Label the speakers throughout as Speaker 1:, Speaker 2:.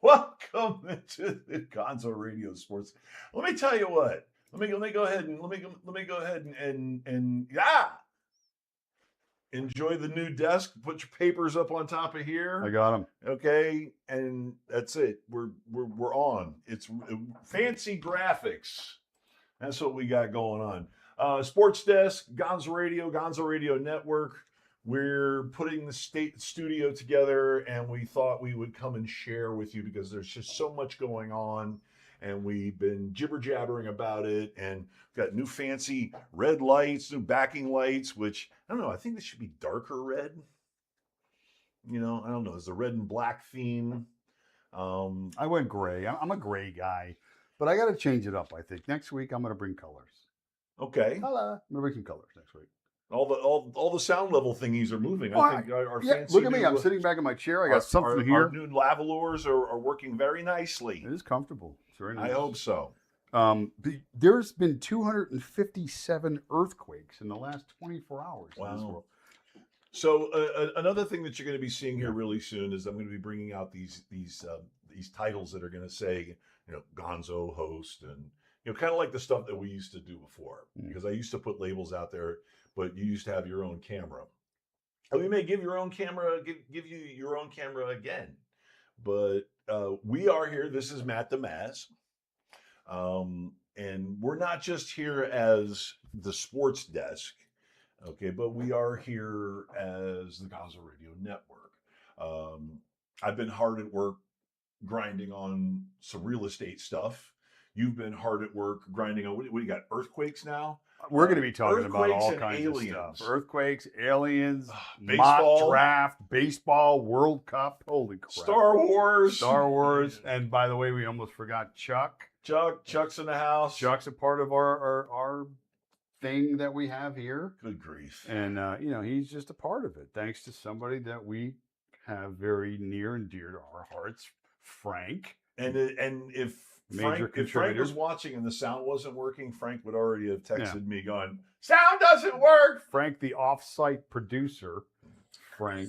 Speaker 1: Welcome to the Gonzo Radio Sports. Let me tell you what. Let me go ahead and enjoy the new desk. Put your papers up on top of here.
Speaker 2: I got them.
Speaker 1: Okay, and that's it. We're on. It's fancy graphics. That's what we got going on. Sports Desk, Gonzo Radio Network. We're putting the studio together, and we thought we would come and share with you because there's just so much going on, and we've been jibber jabbering about it, and we've got new fancy red lights, new backing lights, which I don't know. I think this should be darker red. I don't know. It's a red and black theme.
Speaker 2: I went gray. I'm a gray guy, but I got to change it up. I think next week I'm going to bring colors.
Speaker 1: Okay.
Speaker 2: Hello. I'm going to bring some colors next week.
Speaker 1: All the sound level thingies are moving. I think our fancy
Speaker 2: look at me. I'm sitting back in my chair. I got something here.
Speaker 1: Our new lavaliers are working very nicely.
Speaker 2: It is comfortable. It's very nice.
Speaker 1: I hope so.
Speaker 2: There's been 257 earthquakes in the last 24 hours.
Speaker 1: Wow.
Speaker 2: In this world.
Speaker 1: So another thing that you're going to be seeing here really soon is I'm going to be bringing out these titles that are going to say, Gonzo host, and kind of like the stuff that we used to do before. Because I used to put labels out there, but you used to have your own camera. And we may give you your own camera again. But we are here. This is Matt the Maz. And we're not just here as the sports desk, okay, but we are here as the Gonzo Radio Network. I've been hard at work grinding on some real estate stuff. You've been hard at work grinding on, what do you got, earthquakes now?
Speaker 2: We're going to be talking about all kinds of stuff. Earthquakes, aliens, mock draft, baseball, World Cup. Holy crap.
Speaker 1: Star Wars.
Speaker 2: And by the way, we almost forgot Chuck.
Speaker 1: Chuck's in the house.
Speaker 2: Chuck's a part of our thing that we have here.
Speaker 1: Good grief.
Speaker 2: And, he's just a part of it, thanks to somebody that we have very near and dear to our hearts, Frank.
Speaker 1: And if Frank was watching and the sound wasn't working, Frank would already have texted me going, sound doesn't work.
Speaker 2: Frank, the off-site producer, Frank.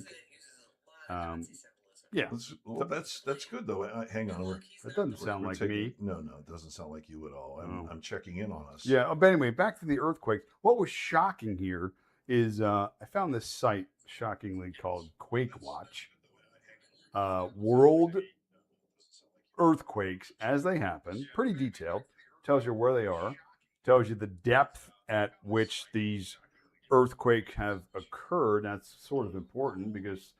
Speaker 2: Yeah.
Speaker 1: Well, that's good, though. Hang on.
Speaker 2: It doesn't sound like me.
Speaker 1: No, it doesn't sound like you at all. I'm checking in on us.
Speaker 2: Yeah, but anyway, back to the earthquake. What was shocking here is I found this site, shockingly, called Quake Watch. World earthquakes as they happen, pretty detailed, tells you where they are, tells you the depth at which these earthquakes have occurred. That's sort of important because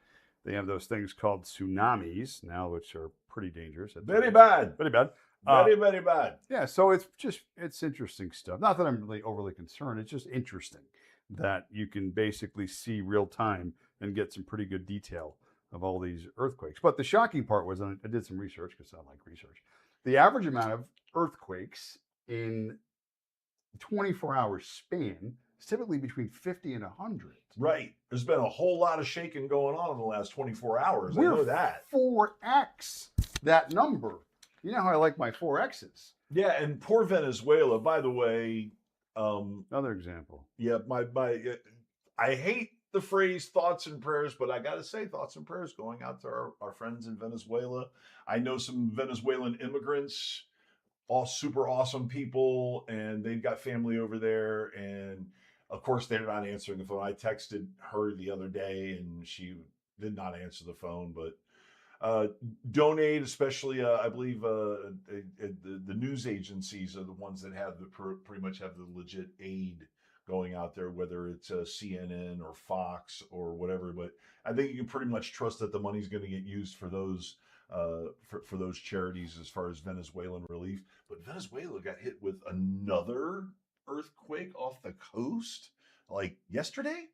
Speaker 2: they have those things called tsunamis now, which are pretty dangerous.
Speaker 1: Very bad.
Speaker 2: Very bad.
Speaker 1: Very bad.
Speaker 2: Yeah, so it's interesting stuff. Not that I'm really overly concerned. It's just interesting that you can basically see real time and get some pretty good detail of all these earthquakes. But the shocking part was, I did some research because I like research. The average amount of earthquakes in 24-hour span is typically between 50 and 100.
Speaker 1: Right. There's been a whole lot of shaking going on in the last 24 hours. I know that.
Speaker 2: 4x that number. You know how I like my 4Xs.
Speaker 1: Yeah, and poor Venezuela, by the way.
Speaker 2: Another example.
Speaker 1: Yeah, I hate the phrase thoughts and prayers, but I got to say thoughts and prayers going out to our friends in Venezuela. I know some Venezuelan immigrants, all super awesome people, and they've got family over there. And of course, they're not answering the phone. I texted her the other day and she did not answer the phone, but donate, especially I believe the news agencies are the ones that have pretty much have the legit aid going out there, whether it's CNN or Fox or whatever. But I think you can pretty much trust that the money's going to get used for those for those charities as far as Venezuelan relief. But Venezuela got hit with another earthquake off the coast like yesterday,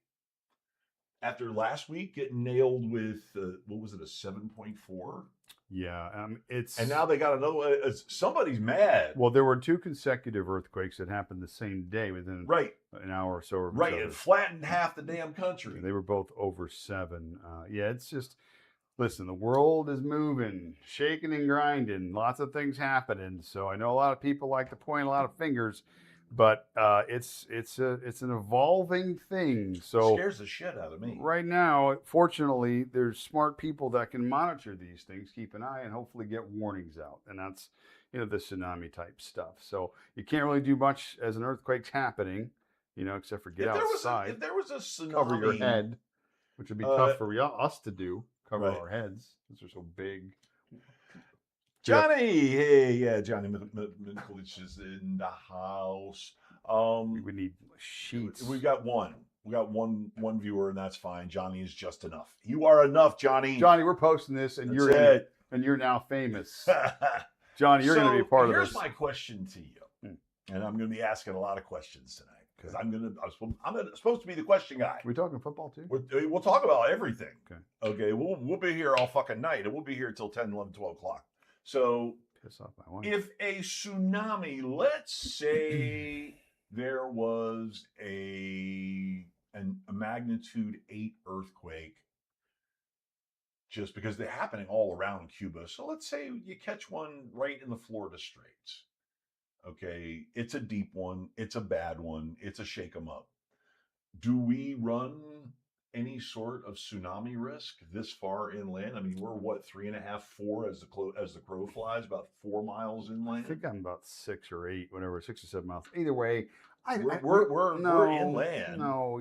Speaker 1: after last week getting nailed with what was it, a 7.4?
Speaker 2: Yeah,
Speaker 1: and now they got another one. Somebody's mad.
Speaker 2: Well, there were 2 consecutive earthquakes that happened the same day within an hour or so.
Speaker 1: Right, it flattened half the damn country.
Speaker 2: They were both over 7. Yeah, it's just, listen, the world is moving, shaking and grinding, lots of things happening. So I know a lot of people like to point a lot of fingers, but it's an evolving thing. So
Speaker 1: Scares the shit out of me.
Speaker 2: right now, fortunately, there's smart people that can monitor these things, keep an eye, and hopefully get warnings out. And that's, the tsunami type stuff. So you can't really do much as an earthquake's happening, except for get outside,
Speaker 1: if there was a tsunami,
Speaker 2: cover your head, which would be tough for us to do, cover
Speaker 1: right.
Speaker 2: our heads because they're so big.
Speaker 1: Johnny, hey, yeah, Johnny Mikulich is in the house.
Speaker 2: We would need sheets.
Speaker 1: We got one. We got one viewer, and that's fine. Johnny is just enough. You are enough, Johnny.
Speaker 2: Johnny, we're posting this, and you're in it, and you're now famous. Johnny, you're going to be a part of this.
Speaker 1: Here's my question to you, and I'm going to be asking a lot of questions tonight because I'm supposed to be the question guy.
Speaker 2: We talking football too?
Speaker 1: We'll talk about everything.
Speaker 2: Okay.
Speaker 1: We'll be here all fucking night, and we'll be here till 10, 11, 12 o'clock. So,
Speaker 2: piss off my wife.
Speaker 1: If a tsunami, let's say there was a magnitude 8 earthquake, just because they're happening all around Cuba. So let's say you catch one right in the Florida Straits. Okay, it's a deep one, it's a bad one, it's a shake 'em up. Do we run any sort of tsunami risk this far inland? I mean, we're what, 3.5, 4 as the crow flies, about 4 miles inland.
Speaker 2: I think I'm about 6 or 8, whatever, 6 or 7 miles. Either way,
Speaker 1: we're inland.
Speaker 2: No,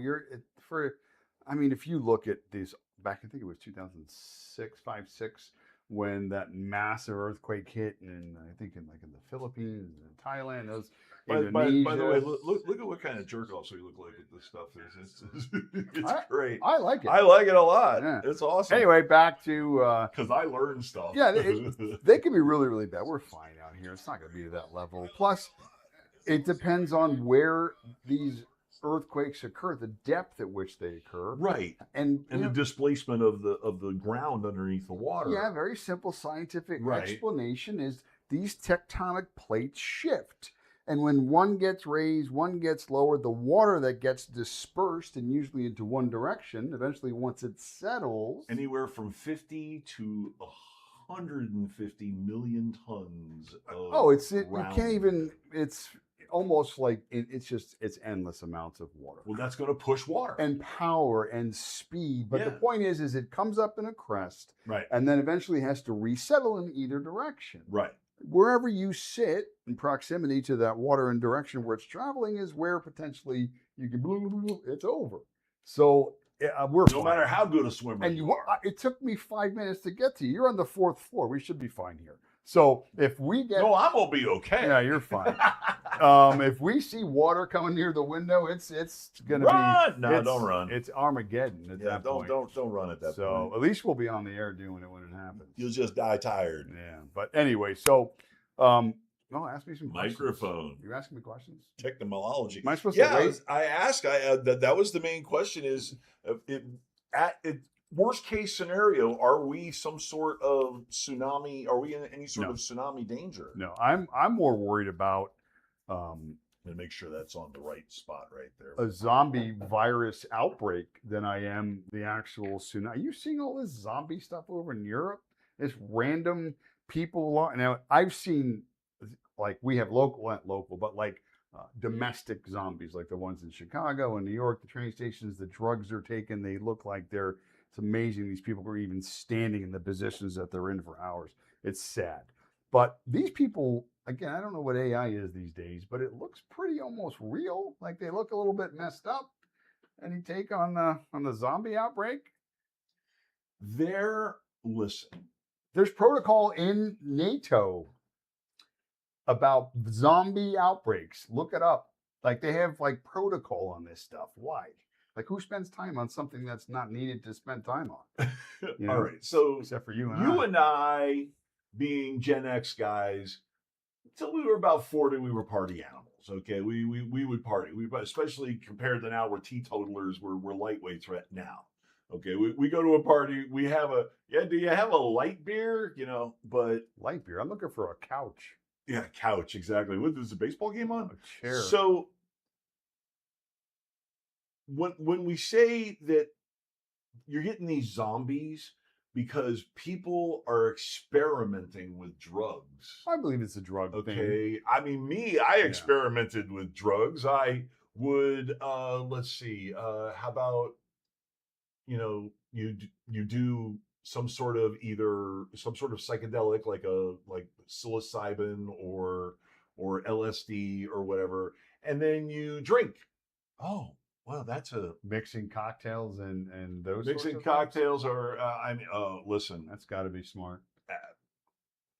Speaker 2: I mean, if you look at these back, I think it was 2006, 5, 6, when that massive earthquake hit, and I think in the Philippines and Thailand, those.
Speaker 1: By the way, look at what kind of jerk offs we look like with this stuff. It's great.
Speaker 2: I like it.
Speaker 1: I like it a lot.
Speaker 2: Yeah.
Speaker 1: It's awesome.
Speaker 2: Anyway, back to
Speaker 1: because I learned stuff.
Speaker 2: Yeah, they can be really, really bad. We're fine out here. It's not going to be to that level. Plus, it depends on where these earthquakes occur, the depth at which they occur,
Speaker 1: right, and the displacement of the ground underneath the water.
Speaker 2: Yeah, very simple scientific explanation is these tectonic plates shift. And when one gets raised, one gets lowered, the water that gets dispersed and usually into one direction, eventually once it settles.
Speaker 1: Anywhere from 50 to 150 million tons of
Speaker 2: you can't even, it's almost like it's endless amounts of water.
Speaker 1: Well, that's going to push water.
Speaker 2: And power and speed. But the point is it comes up in a crest.
Speaker 1: Right.
Speaker 2: And then eventually has to resettle in either direction.
Speaker 1: Right.
Speaker 2: Wherever you sit in proximity to that water and direction where it's traveling is where potentially you can it's over. So we're
Speaker 1: no matter how good a swimmer
Speaker 2: and
Speaker 1: you are.
Speaker 2: It took me 5 minutes to get to you. You're on the 4th floor. We should be fine here. So if we get
Speaker 1: I'm gonna be okay.
Speaker 2: Yeah, you're fine. If we see water coming near the window, it's gonna
Speaker 1: be no, don't run.
Speaker 2: It's Armageddon at that point.
Speaker 1: Don't run at that point.
Speaker 2: So at least we'll be on the air doing it when it happens.
Speaker 1: You'll just die tired.
Speaker 2: Yeah. But anyway, so ask me some questions.
Speaker 1: Microphone.
Speaker 2: You're asking me questions?
Speaker 1: Technology.
Speaker 2: Am I supposed to wait?
Speaker 1: I asked. That was the main question. Is worst case scenario, are we some sort of tsunami? Are we in any sort of tsunami danger?
Speaker 2: No, I'm more worried about
Speaker 1: and make sure that's on the right spot right there.
Speaker 2: A zombie virus outbreak than I am the actual tsunami. Are you seeing all this zombie stuff over in Europe? This random people. Now I've seen we have not local, but domestic zombies, like the ones in Chicago and New York, the train stations, the drugs are taken. They look like it's amazing. These people are even standing in the positions that they're in for hours. It's sad. But these people, again, I don't know what AI is these days, but it looks pretty almost real. Like they look a little bit messed up. Any take on the zombie outbreak?
Speaker 1: Listen.
Speaker 2: There's protocol in NATO about zombie outbreaks. Look it up. They have protocol on this stuff. Why? Who spends time on something that's not needed to spend time on?
Speaker 1: All right. So
Speaker 2: except for you
Speaker 1: and I, being Gen X guys, until we were about 40, we were party animals. Okay, we would party. Especially compared to now, we're teetotalers. We're lightweights right now. Okay, we go to a party. We have do you have a light beer? But
Speaker 2: light beer. I'm looking for a couch.
Speaker 1: Yeah, couch, exactly. What, there's a baseball game on?
Speaker 2: A chair.
Speaker 1: So when we say that you're getting these zombies, because people are experimenting with drugs.
Speaker 2: I believe it's a drug thing.
Speaker 1: Okay. I mean, I
Speaker 2: Yeah.
Speaker 1: experimented with drugs. I would, let's see, how about, you do either some sort of psychedelic like psilocybin or LSD or whatever, and then you drink. Oh, well, that's a
Speaker 2: Mixing cocktails and those sorts
Speaker 1: mixing
Speaker 2: of things?
Speaker 1: cocktails are. I mean, listen,
Speaker 2: That's got to be smart.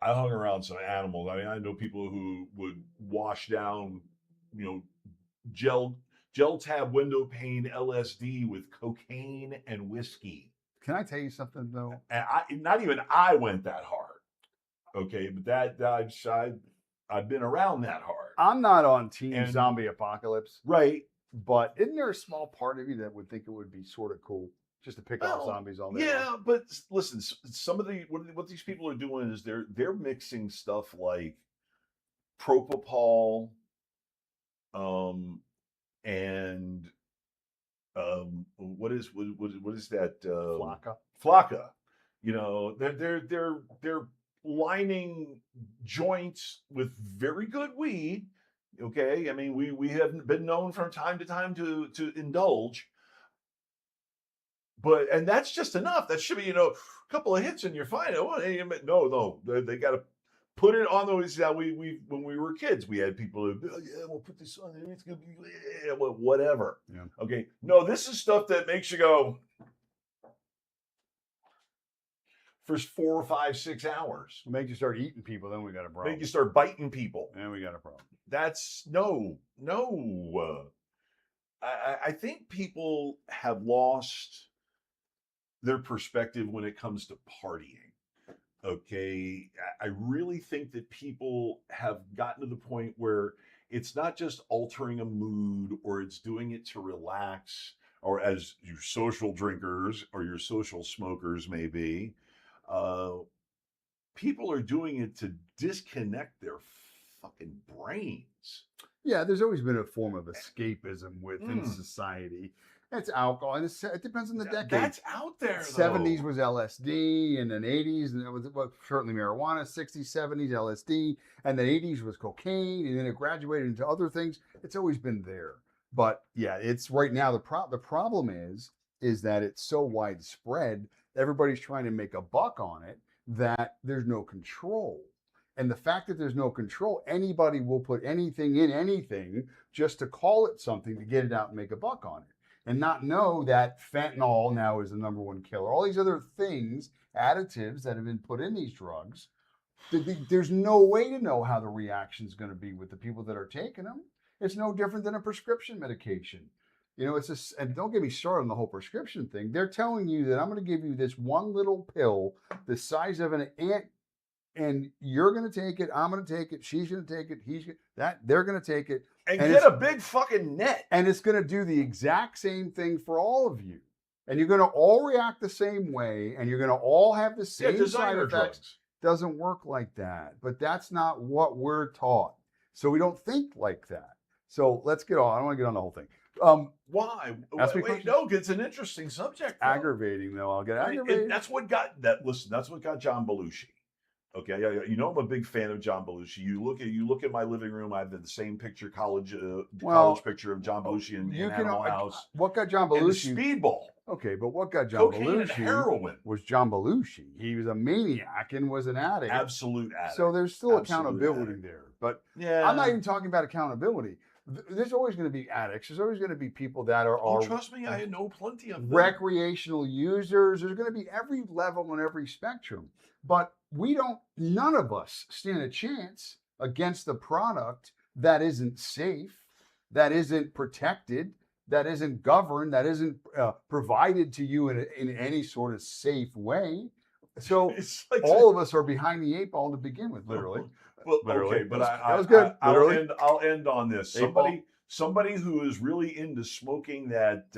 Speaker 1: I hung around some animals. I mean, I know people who would wash down, you know, gel gel tab window pane LSD with cocaine and whiskey.
Speaker 2: Can I tell you something though?
Speaker 1: And not even I went that hard. Okay, but I've been around that hard.
Speaker 2: I'm not on Team
Speaker 1: And-
Speaker 2: Zombie Apocalypse,
Speaker 1: Right.
Speaker 2: but isn't there a small part of you that would think it would be sort of cool just to pick off
Speaker 1: Well,
Speaker 2: zombies all day long?
Speaker 1: Yeah, but listen, some of what these people are doing is they're mixing stuff like propofol, and what is that?
Speaker 2: Flocka.
Speaker 1: Flocka. They're lining joints with very good weed. Okay, I mean we have been known from time to time to indulge, and that's just enough. That should be a couple of hits and you're fine. No, they got to put it on those. We when we were kids, we had people who, oh, yeah, we'll put this on there. It's gonna be whatever.
Speaker 2: Yeah.
Speaker 1: Okay, no, this is stuff that makes you go for 4, 5, 6 hours.
Speaker 2: Make you start eating people, then we got a problem.
Speaker 1: Make you start biting people.
Speaker 2: Then we got a problem.
Speaker 1: That's no. I think people have lost their perspective when it comes to partying. Okay, I really think that people have gotten to the point where it's not just altering a mood or it's doing it to relax, or as your social drinkers or your social smokers may be, people are doing it to disconnect their fucking brains.
Speaker 2: Yeah, there's always been a form of escapism within society. It's alcohol, and it depends on the decade.
Speaker 1: That's out there.
Speaker 2: 70s was LSD, and then 80s, and it was certainly marijuana. 60s, 70s LSD, and then 80s was cocaine, and then it graduated into other things. It's always been there, but yeah, it's right now. The problem is that it's so widespread. Everybody's trying to make a buck on it that there's no control. And the fact that there's no control, anybody will put anything in anything just to call it something to get it out and make a buck on it. And not know that fentanyl now is the number one killer. All these other things, additives that have been put in these drugs, there's no way to know how the reaction is going to be with the people that are taking them. It's no different than a prescription medication. And don't get me started on the whole prescription thing. They're telling you that I'm going to give you this one little pill the size of an ant, and you're going to take it, I'm going to take it, she's going to take it, they're going to take it.
Speaker 1: And get a big fucking net.
Speaker 2: And it's going to do the exact same thing for all of you. And you're going to all react the same way, and you're going to all have the same side effects.
Speaker 1: Drugs.
Speaker 2: Doesn't work like that. But that's not what we're taught. So we don't think like that. So let's get on. I don't want to get on the whole thing.
Speaker 1: Why?
Speaker 2: Wait,
Speaker 1: no, it's an interesting subject.
Speaker 2: Aggravating, though. I'll get aggravated.
Speaker 1: That's what got John Belushi. Okay, yeah, I'm a big fan of John Belushi. You look at my living room. I have the same picture, college picture of John Belushi in Animal House.
Speaker 2: What got John Belushi?
Speaker 1: And the Speedball.
Speaker 2: Okay, but what got John
Speaker 1: Cocaine
Speaker 2: Belushi
Speaker 1: and heroin.
Speaker 2: was John Belushi. He was a maniac and was an addict.
Speaker 1: Absolute addict.
Speaker 2: So there's still accountability there. But
Speaker 1: yeah,
Speaker 2: I'm not even talking about accountability. There's always going to be addicts. There's always going to be people that are
Speaker 1: trust me, I know plenty of them.
Speaker 2: Recreational users. There's going to be every level and every spectrum. But none of us stand a chance against a product that isn't safe, that isn't protected, that isn't governed, that isn't provided to you in any sort of safe way. So like all of us are behind the 8 ball to begin with, literally.
Speaker 1: Well,
Speaker 2: literally.
Speaker 1: Okay, but
Speaker 2: that was good.
Speaker 1: I'll end on this. Somebody who is really into smoking that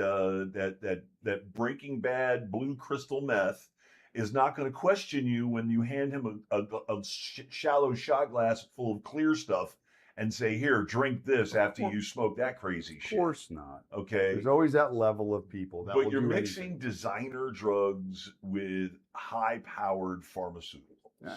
Speaker 1: Breaking Bad blue crystal meth is not going to question you when you hand him a shallow shot glass full of clear stuff and say, "Here, drink this after
Speaker 2: course.
Speaker 1: you smoke that crazy
Speaker 2: Of
Speaker 1: shit."
Speaker 2: course not.
Speaker 1: Okay,
Speaker 2: There's always that level of people that
Speaker 1: but
Speaker 2: will
Speaker 1: you're
Speaker 2: do
Speaker 1: mixing
Speaker 2: anything.
Speaker 1: designer drugs with high-powered pharmaceuticals.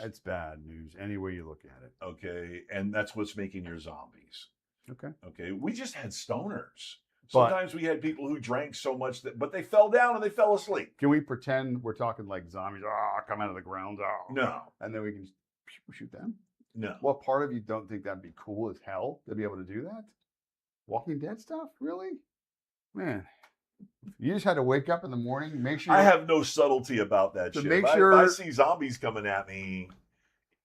Speaker 2: It's bad news any way you look at it.
Speaker 1: Okay, and that's what's making your zombies.
Speaker 2: Okay.
Speaker 1: Okay, we just had stoners.
Speaker 2: But-
Speaker 1: Sometimes we had people who drank so much but they fell down and they fell asleep.
Speaker 2: Can we pretend we're talking like zombies? Come out of the ground.
Speaker 1: No,
Speaker 2: And then we can shoot them.
Speaker 1: no.
Speaker 2: What part of you don't think that'd be cool as hell to be able to do that? Walking Dead stuff, really? Man, you just had to wake up in the morning, make sure.
Speaker 1: I have no subtlety about that
Speaker 2: To
Speaker 1: shit.
Speaker 2: make
Speaker 1: If
Speaker 2: sure-
Speaker 1: I see zombies coming at me,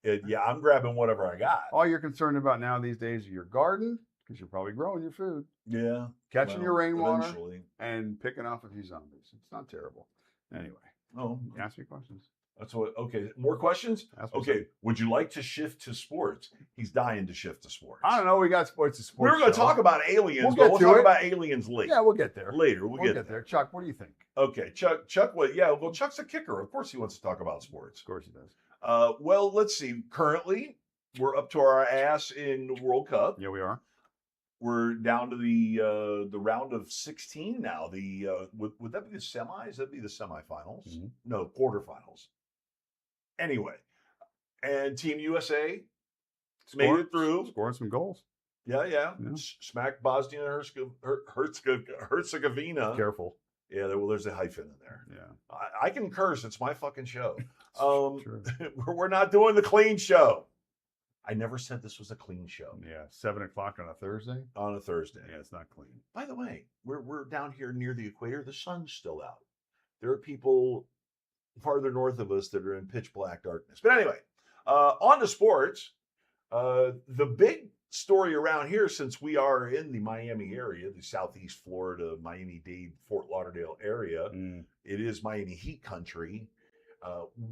Speaker 1: yeah, I'm grabbing whatever I got.
Speaker 2: all you're concerned about now these days is your garden, because you're probably growing your food,
Speaker 1: Yeah,
Speaker 2: catching your rainwater,
Speaker 1: eventually.
Speaker 2: and picking off a few zombies. It's not terrible. Anyway,
Speaker 1: Oh,
Speaker 2: ask me questions.
Speaker 1: that's what. Okay, more questions.
Speaker 2: Ask me
Speaker 1: Okay,
Speaker 2: something.
Speaker 1: would you like to shift to sports? He's dying to shift to sports.
Speaker 2: I don't know. We got sports.
Speaker 1: We were going to talk about aliens,
Speaker 2: We'll
Speaker 1: but
Speaker 2: get
Speaker 1: we'll
Speaker 2: to
Speaker 1: talk
Speaker 2: it.
Speaker 1: about aliens later.
Speaker 2: Yeah, we'll get there.
Speaker 1: Later, we'll
Speaker 2: We'll
Speaker 1: get
Speaker 2: there. Chuck, what do you think?
Speaker 1: Okay, Chuck. Well, yeah. Well, Chuck's a kicker. Of course, he wants to talk about sports.
Speaker 2: Of course he does.
Speaker 1: Well, let's see. Currently, we're up to our ass in the World Cup.
Speaker 2: Yeah, we are.
Speaker 1: We're down to the round of 16 now. Would that be the semis? That'd be the semifinals.
Speaker 2: Mm-hmm.
Speaker 1: No, quarterfinals. Anyway, and Team USA made it through.
Speaker 2: Scoring some goals.
Speaker 1: Yeah.
Speaker 2: Yeah.
Speaker 1: Smacked Bosnia and Herzegovina.
Speaker 2: Careful.
Speaker 1: Yeah, there's a hyphen in there.
Speaker 2: Yeah.
Speaker 1: I can curse. It's my fucking show.
Speaker 2: True.
Speaker 1: We're not doing the clean show. I never said this was a clean show.
Speaker 2: Yeah. 7:00 on a Thursday.
Speaker 1: On a Thursday.
Speaker 2: Yeah, it's not clean.
Speaker 1: By the way, we're down here near the equator. The sun's still out. There are people farther north of us that are in pitch black darkness. But anyway, on to sports. The big story around here, since we are in the Miami area, the Southeast Florida, Miami-Dade, Fort Lauderdale area, it is Miami Heat country.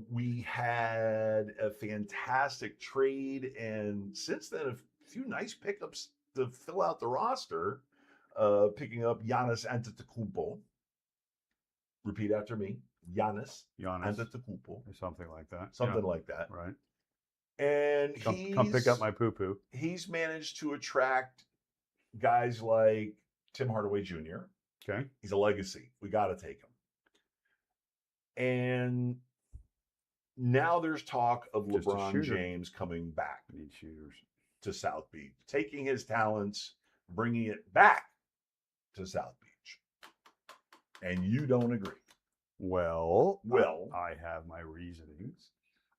Speaker 1: We had a fantastic trade, and since then, a few nice pickups to fill out the roster. Picking up Giannis Antetokounmpo. Repeat after me, Giannis Antetokounmpo.
Speaker 2: Or something like that.
Speaker 1: Something
Speaker 2: Yeah.
Speaker 1: like that.
Speaker 2: Right.
Speaker 1: And
Speaker 2: Come pick up my poo-poo.
Speaker 1: he's managed to attract guys like Tim Hardaway Jr.
Speaker 2: Okay.
Speaker 1: He's a legacy. We got to take him. And now there's talk of
Speaker 2: Just a
Speaker 1: LeBron
Speaker 2: shooter.
Speaker 1: James coming back
Speaker 2: We need shooters.
Speaker 1: to South Beach, taking his talents, bringing it back to South Beach. And you don't agree.
Speaker 2: Well,
Speaker 1: Well.
Speaker 2: I have my reasonings.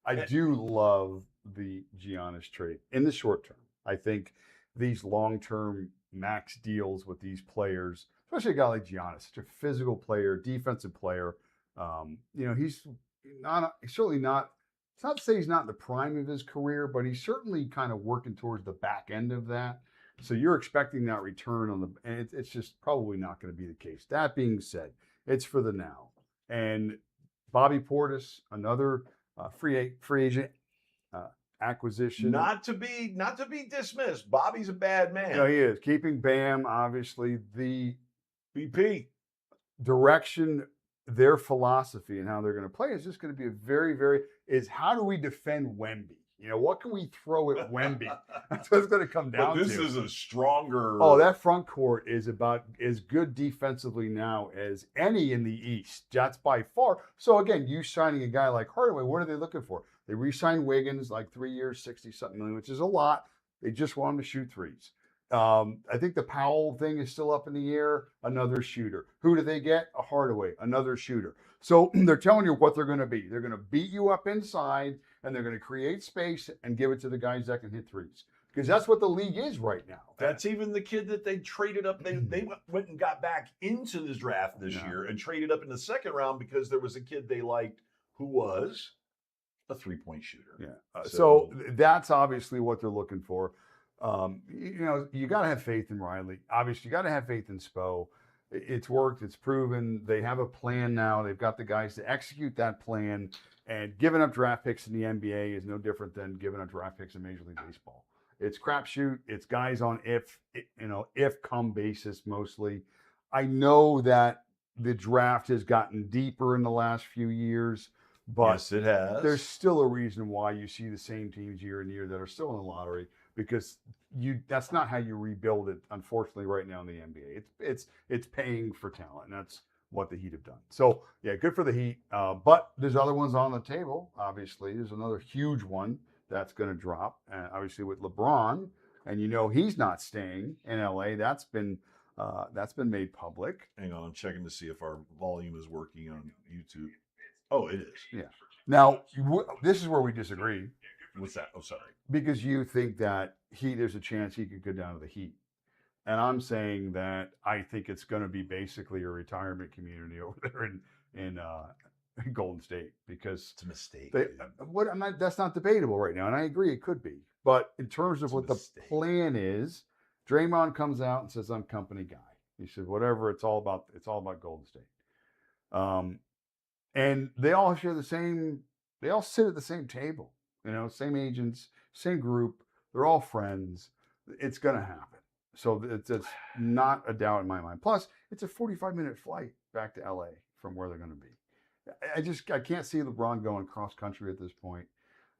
Speaker 2: I do love the Giannis trade in the short term. I think these long-term max deals with these players, especially a guy like Giannis, such a physical player, defensive player. He's certainly not. It's not to say he's not in the prime of his career, but he's certainly kind of working towards the back end of that. So you're expecting that return and it's just probably not going to be the case. That being said, it's for the now. And Bobby Portis, another free agent acquisition.
Speaker 1: Not to be dismissed. Bobby's a bad man.
Speaker 2: No, he is. Keeping Bam, obviously, the
Speaker 1: BP.
Speaker 2: direction, their philosophy and how they're going to play is just going to be is how do we defend Wemby? What can we throw at Wemby? That's what it's going to come down
Speaker 1: But
Speaker 2: to.
Speaker 1: this is a stronger.
Speaker 2: Oh, that front court is about as good defensively now as any in the East. That's by far. So again, you signing a guy like Hardaway, what are they looking for? They re-signed Wiggins, like 3 years, 60-something million, which is a lot. They just want him to shoot threes. I think the Powell thing is still up in the air. Another shooter. Who do they get? A Hardaway, another shooter. So they're telling you what they're going to be. They're going to beat you up inside, and they're going to create space and give it to the guys that can hit threes. Because that's what the league is right now.
Speaker 1: That's even the kid that they traded up. They went and got back into this draft this year and traded up in the second round because there was a kid they liked who was a three-point shooter.
Speaker 2: Yeah. So that's obviously what they're looking for. You got to have faith in Riley. Obviously, you got to have faith in Spo. It's worked. It's proven. They have a plan now. They've got the guys to execute that plan. And giving up draft picks in the NBA is no different than giving up draft picks in Major League Baseball. It's crapshoot. It's guys on if come basis mostly. I know that the draft has gotten deeper in the last few years, but
Speaker 1: yes, it has.
Speaker 2: There's still a reason why you see the same teams year in year that are still in the lottery because that's not how you rebuild it, unfortunately, right now in the NBA. It's paying for talent, and that's what the Heat have done. So yeah, good for the Heat. But there's other ones on the table. Obviously, there's another huge one that's going to drop. Obviously with LeBron, and he's not staying in LA. That's been made public.
Speaker 1: Hang on, I'm checking to see if our volume is working on YouTube. Oh, it is.
Speaker 2: Yeah. Now this is where we disagree.
Speaker 1: What's that? Oh, sorry.
Speaker 2: Because you think that there's a chance he could go down to the Heat. And I'm saying that I think it's going to be basically a retirement community over there in Golden State, because
Speaker 1: it's a mistake.
Speaker 2: That's not debatable right now, and I agree it could be. But in terms of what the plan is, Draymond comes out and says, "I'm company guy." He said, "Whatever, it's all about Golden State." And they all share the same. They all sit at the same table. Same agents, same group. They're all friends. It's going to happen. So it's not a doubt in my mind. Plus, it's a 45-minute flight back to LA from where they're going to be. I can't see LeBron going cross country at this point.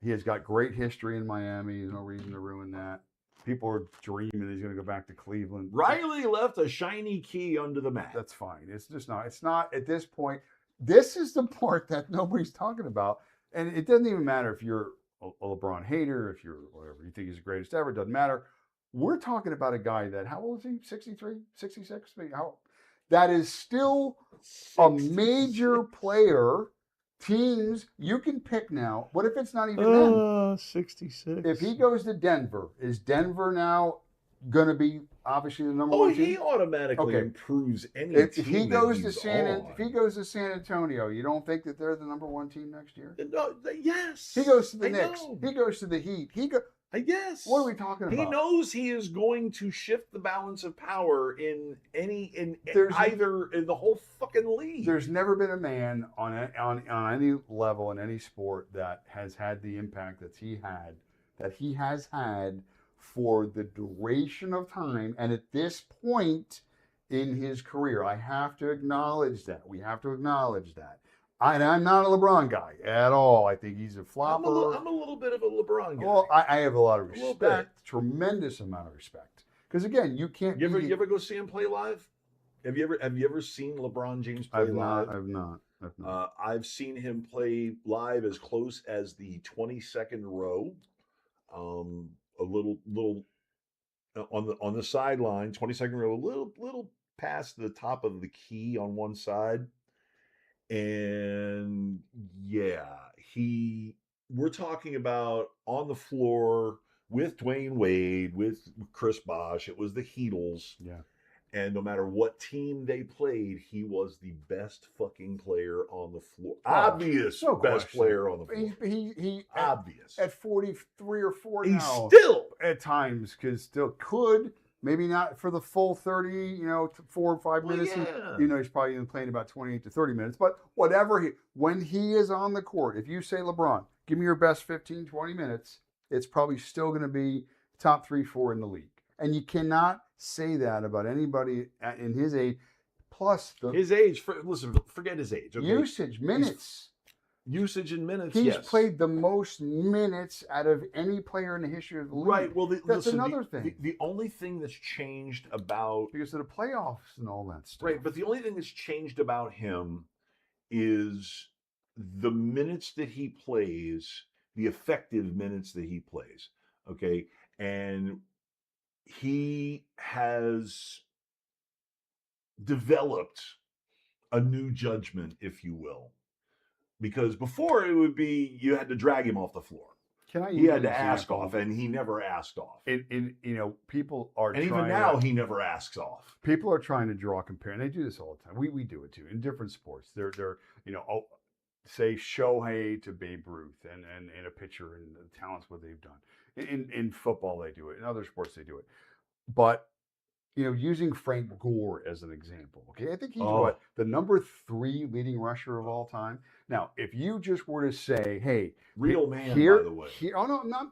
Speaker 2: He has got great history in Miami. There's no reason to ruin that. People are dreaming he's going to go back to Cleveland.
Speaker 1: Riley left a shiny key under the mat.
Speaker 2: That's fine. It's just not. It's not at this point. This is the part that nobody's talking about. And it doesn't even matter if you're a LeBron hater, if you're whatever, you think he's the greatest ever, it doesn't matter. We're talking about a guy that, how old is he? 63, 66? That is still 66. A major player. Teams, you can pick now. What if it's not even them?
Speaker 1: 66.
Speaker 2: If he goes to Denver, is Denver now going to be obviously the number one team?
Speaker 1: He automatically improves any
Speaker 2: if
Speaker 1: team.
Speaker 2: He goes to if he goes to San Antonio, you don't think that they're the number one team next year?
Speaker 1: No, yes.
Speaker 2: He goes to the Knicks. He goes to the Heat.
Speaker 1: Yes.
Speaker 2: What are we talking about?
Speaker 1: He knows he is going to shift the balance of power in either in the whole fucking league.
Speaker 2: There's never been a man on any level in any sport that has had the impact that he has had for the duration of time, and at this point in his career. I have to acknowledge that. We have to acknowledge that. I'm not a LeBron guy at all. I think he's a flopper.
Speaker 1: I'm a little bit of a LeBron guy.
Speaker 2: Well, I have a lot of respect, tremendous amount of respect. Because again, you can't.
Speaker 1: You ever go see him play live? Have you ever seen LeBron James play live?
Speaker 2: I've not.
Speaker 1: I've seen him play live as close as the 22nd row, a little on the sideline, 22nd row, a little past the top of the key on one side. And yeah, we're talking about on the floor with Dwayne Wade, with Chris Bosh. It was the Heatles.
Speaker 2: Yeah.
Speaker 1: And no matter what team they played, he was the best fucking player on the floor. Best player on the floor.
Speaker 2: He
Speaker 1: obvious.
Speaker 2: At 43 or 4
Speaker 1: he's
Speaker 2: now.
Speaker 1: Still.
Speaker 2: At times, could. Maybe not for the full 30, 4 or 5 minutes.
Speaker 1: Yeah.
Speaker 2: He's probably playing about 28 to 30 minutes. But whatever, when he is on the court, if you say, LeBron, give me your best 15, 20 minutes, it's probably still going to be top 3, 4 in the league. And you cannot say that about anybody in his age. Plus,
Speaker 1: his age, forget his age. Okay?
Speaker 2: Usage, minutes.
Speaker 1: Usage in minutes,
Speaker 2: He's played the most minutes out of any player in the history of the league.
Speaker 1: Right. Well,
Speaker 2: that's another thing.
Speaker 1: The only thing that's changed about...
Speaker 2: Because of the playoffs and all that stuff.
Speaker 1: Right, but the only thing that's changed about him is the minutes that he plays, the effective minutes that he plays, okay? And he has developed a new judgment, if you will. Because before it would be you had to drag him off the floor. He had to ask off, and he never asked off.
Speaker 2: People are
Speaker 1: and even now he never asks off.
Speaker 2: People are trying to draw compare, and they do this all the time. We do it too in different sports. They're say Shohei to Babe Ruth, and a pitcher and the talents what they've done. In football they do it. In other sports they do it. But using Frank Gore as an example. Okay, I think he's the number 3 leading rusher of all time. Now, if you just were to say, "Hey,
Speaker 1: real man," by the way.